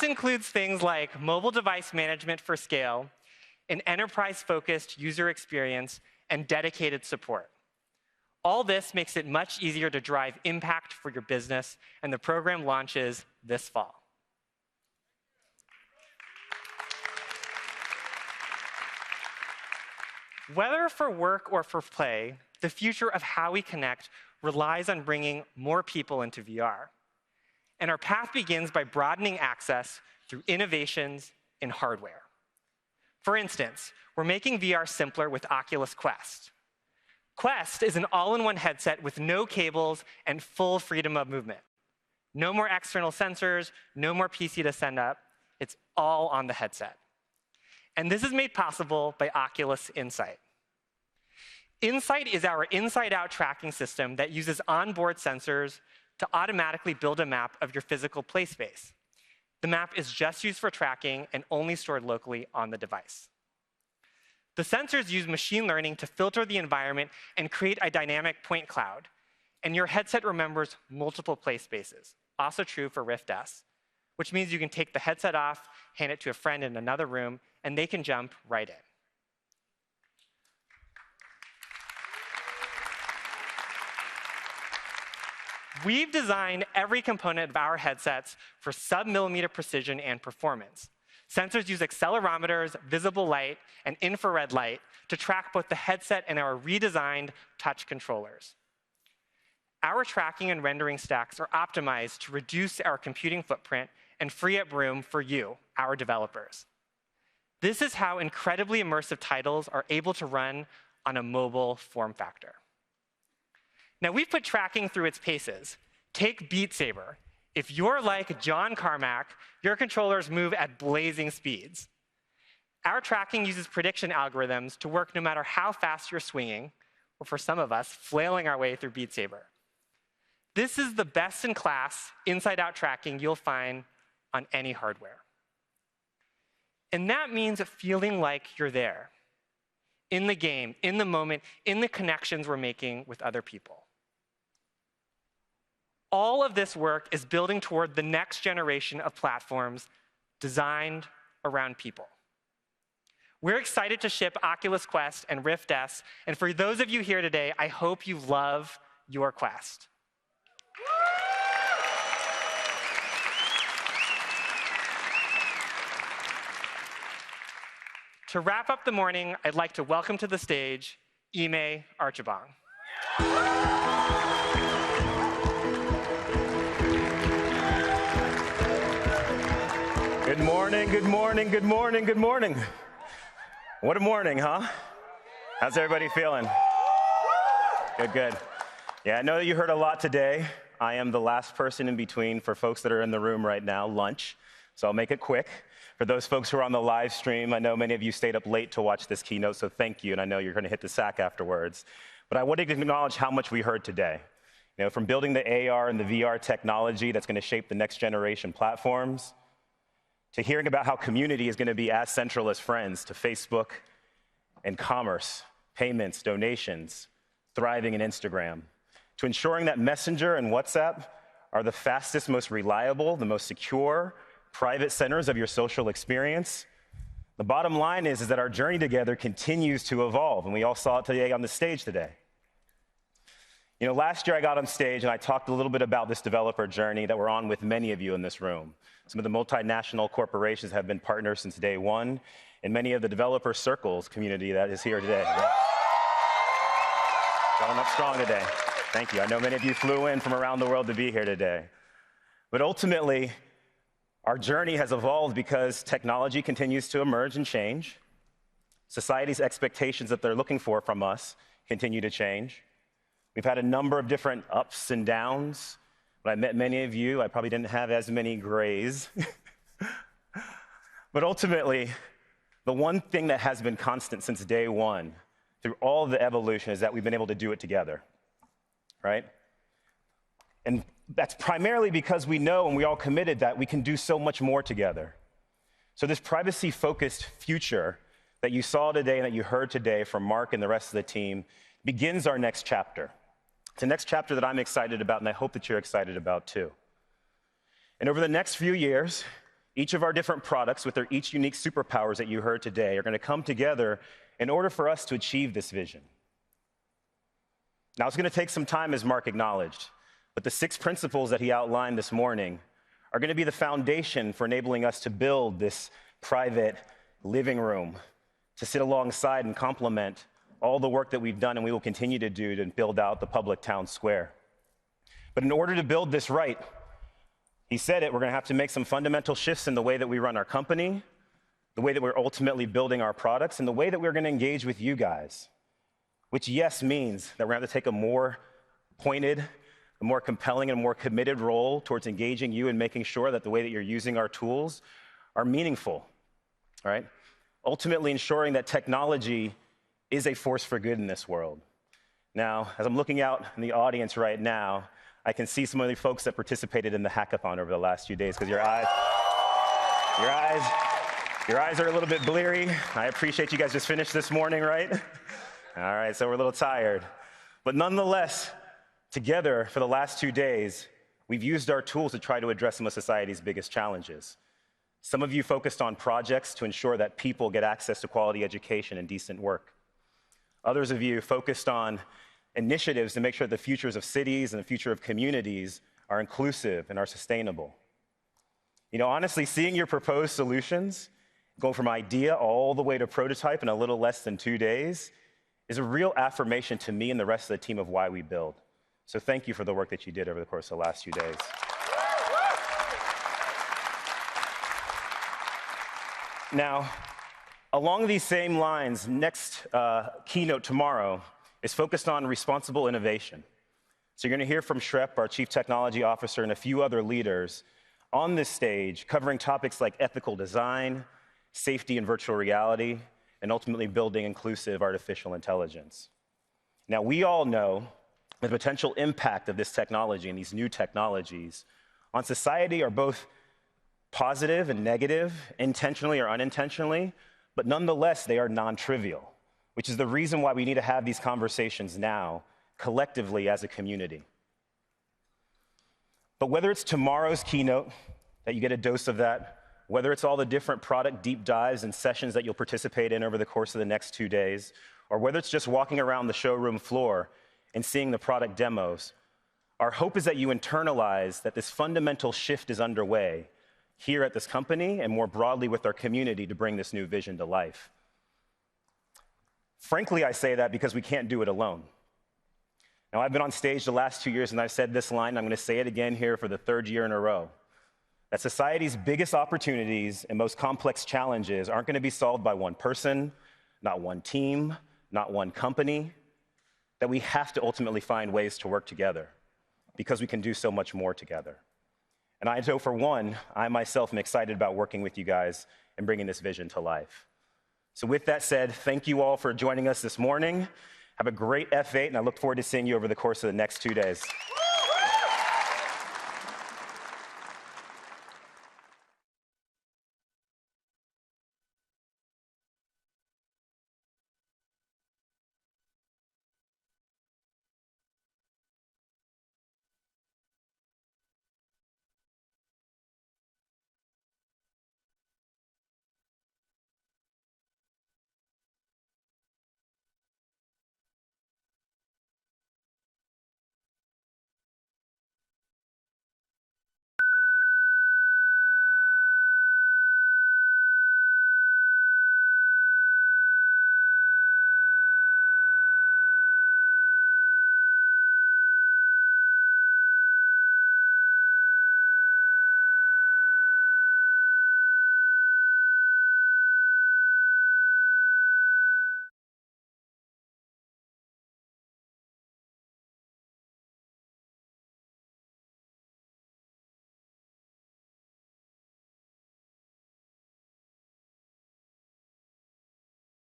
includes things like mobile device management for scale, an enterprise-focused user experience, and dedicated support. All this makes it much easier to drive impact for your business, and the program launches this fall. Whether for work or for play, the future of how we connect relies on bringing more people into VR. And our path begins by broadening access through innovations in hardware. For instance, we're making VR simpler with Oculus Quest. Quest is an all-in-one headset with no cables and full freedom of movement. No more external sensors, no more PC to send up. It's all on the headset. And this is made possible by Oculus Insight. Insight is our inside-out tracking system that uses onboard sensors to automatically build a map of your physical play space. The map is just used for tracking and only stored locally on the device. The sensors use machine learning to filter the environment and create a dynamic point cloud. And your headset remembers multiple play spaces, also true for Rift S, which means you can take the headset off, hand it to a friend in another room, and they can jump right in. We've designed every component of our headsets for sub-millimeter precision and performance. Sensors use accelerometers, visible light, and infrared light to track both the headset and our redesigned touch controllers. Our tracking and rendering stacks are optimized to reduce our computing footprint and free up room for you, our developers. This is how incredibly immersive titles are able to run on a mobile form factor. Now, we've put tracking through its paces. Take Beat Saber. If you're like John Carmack, your controllers move at blazing speeds. Our tracking uses prediction algorithms to work no matter how fast you're swinging, or for some of us, flailing our way through Beat Saber. This is the best-in-class inside-out tracking you'll find on any hardware. And that means feeling like you're there, in the game, in the moment, in the connections we're making with other people. All of this work is building toward the next generation of platforms designed around people. We're excited to ship Oculus Quest and Rift S, and for those of you here today, I hope you love your Quest. To wrap up the morning, I'd like to welcome to the stage Ime Archibong. Good morning, good morning, good morning, good morning. What a morning, huh? How's everybody feeling? Good, good. Yeah, I know that you heard a lot today. I am the last person in between for folks that are in the room right now, lunch, so I'll make it quick. For those folks who are on the live stream, I know many of you stayed up late to watch this keynote, so thank you, and I know you're going to hit the sack afterwards. But I wanted to acknowledge how much we heard today. You know, from building the AR and the VR technology that's going to shape the next generation platforms, to hearing about how community is going to be as central as friends to Facebook and commerce, payments, donations, thriving in Instagram, to ensuring that Messenger and WhatsApp are the fastest, most reliable, the most secure, private centers of your social experience. The bottom line is that our journey together continues to evolve, and we all saw it today on the stage today. You know, last year I got on stage and I talked a little bit about this developer journey that we're on with many of you in this room. Some of the multinational corporations have been partners since day one, and many of the developer circles community that is here today. Showing up strong today. Thank you. I know many of you flew in from around the world to be here today. But ultimately, our journey has evolved because technology continues to emerge and change. Society's expectations that they're looking for from us continue to change. We've had a number of different ups and downs. When I met many of you, I probably didn't have as many grays. But ultimately, the one thing that has been constant since day one through all of the evolution is that we've been able to do it together, right? And that's primarily because we know and we all committed that we can do so much more together. So this privacy-focused future that you saw today and that you heard today from Mark and the rest of the team begins our next chapter. It's a next chapter that I'm excited about, and I hope that you're excited about too. And over the next few years, each of our different products with their each unique superpowers that you heard today are going to come together in order for us to achieve this vision. Now, it's going to take some time, as Mark acknowledged, but the 6 principles that he outlined this morning are going to be the foundation for enabling us to build this private living room, to sit alongside and complement all the work that we've done and we will continue to do to build out the public town square. But in order to build this right, he said it, we're going to have to make some fundamental shifts in the way that we run our company, the way that we're ultimately building our products, and the way that we're going to engage with you guys, which, yes, means that we're going to have to take a more pointed, a more compelling, and a more committed role towards engaging you and making sure that the way that you're using our tools are meaningful, right? Ultimately ensuring that technology is a force for good in this world. Now, as I'm looking out in the audience right now, I can see some of the folks that participated in the hackathon over the last few days because your eyes are a little bit bleary. I appreciate you guys just finished this morning, right? All right, so we're a little tired. But nonetheless, together for the last 2 days, we've used our tools to try to address some of society's biggest challenges. Some of you focused on projects to ensure that people get access to quality education and decent work. Others of you focused on initiatives to make sure the futures of cities and the future of communities are inclusive and are sustainable. You know, honestly, seeing your proposed solutions, going from idea all the way to prototype in a little less than 2 days, is a real affirmation to me and the rest of the team of why we build. So thank you for the work that you did over the course of the last few days. Now, along these same lines, next keynote tomorrow is focused on responsible innovation. So you're going to hear from Shrep, our Chief Technology Officer, and a few other leaders on this stage covering topics like ethical design, safety and virtual reality, and ultimately building inclusive artificial intelligence. Now, we all know the potential impact of this technology and these new technologies on society are both positive and negative, intentionally or unintentionally, but nonetheless, they are non-trivial, which is the reason why we need to have these conversations now, collectively as a community. But whether it's tomorrow's keynote, that you get a dose of that, whether it's all the different product deep dives and sessions that you'll participate in over the course of the next 2 days, or whether it's just walking around the showroom floor and seeing the product demos, our hope is that you internalize that this fundamental shift is underway here at this company and more broadly with our community to bring this new vision to life. Frankly, I say that because we can't do it alone. Now, I've been on stage the last 2 years and I've said this line, and I'm going to say it again here for the 3rd year in a row, that society's biggest opportunities and most complex challenges aren't going to be solved by one person, not one team, not one company, that we have to ultimately find ways to work together because we can do so much more together. And I know, for one, I myself am excited about working with you guys and bringing this vision to life. So with that said, thank you all for joining us this morning. Have a great F8, and I look forward to seeing you over the course of the next 2 days.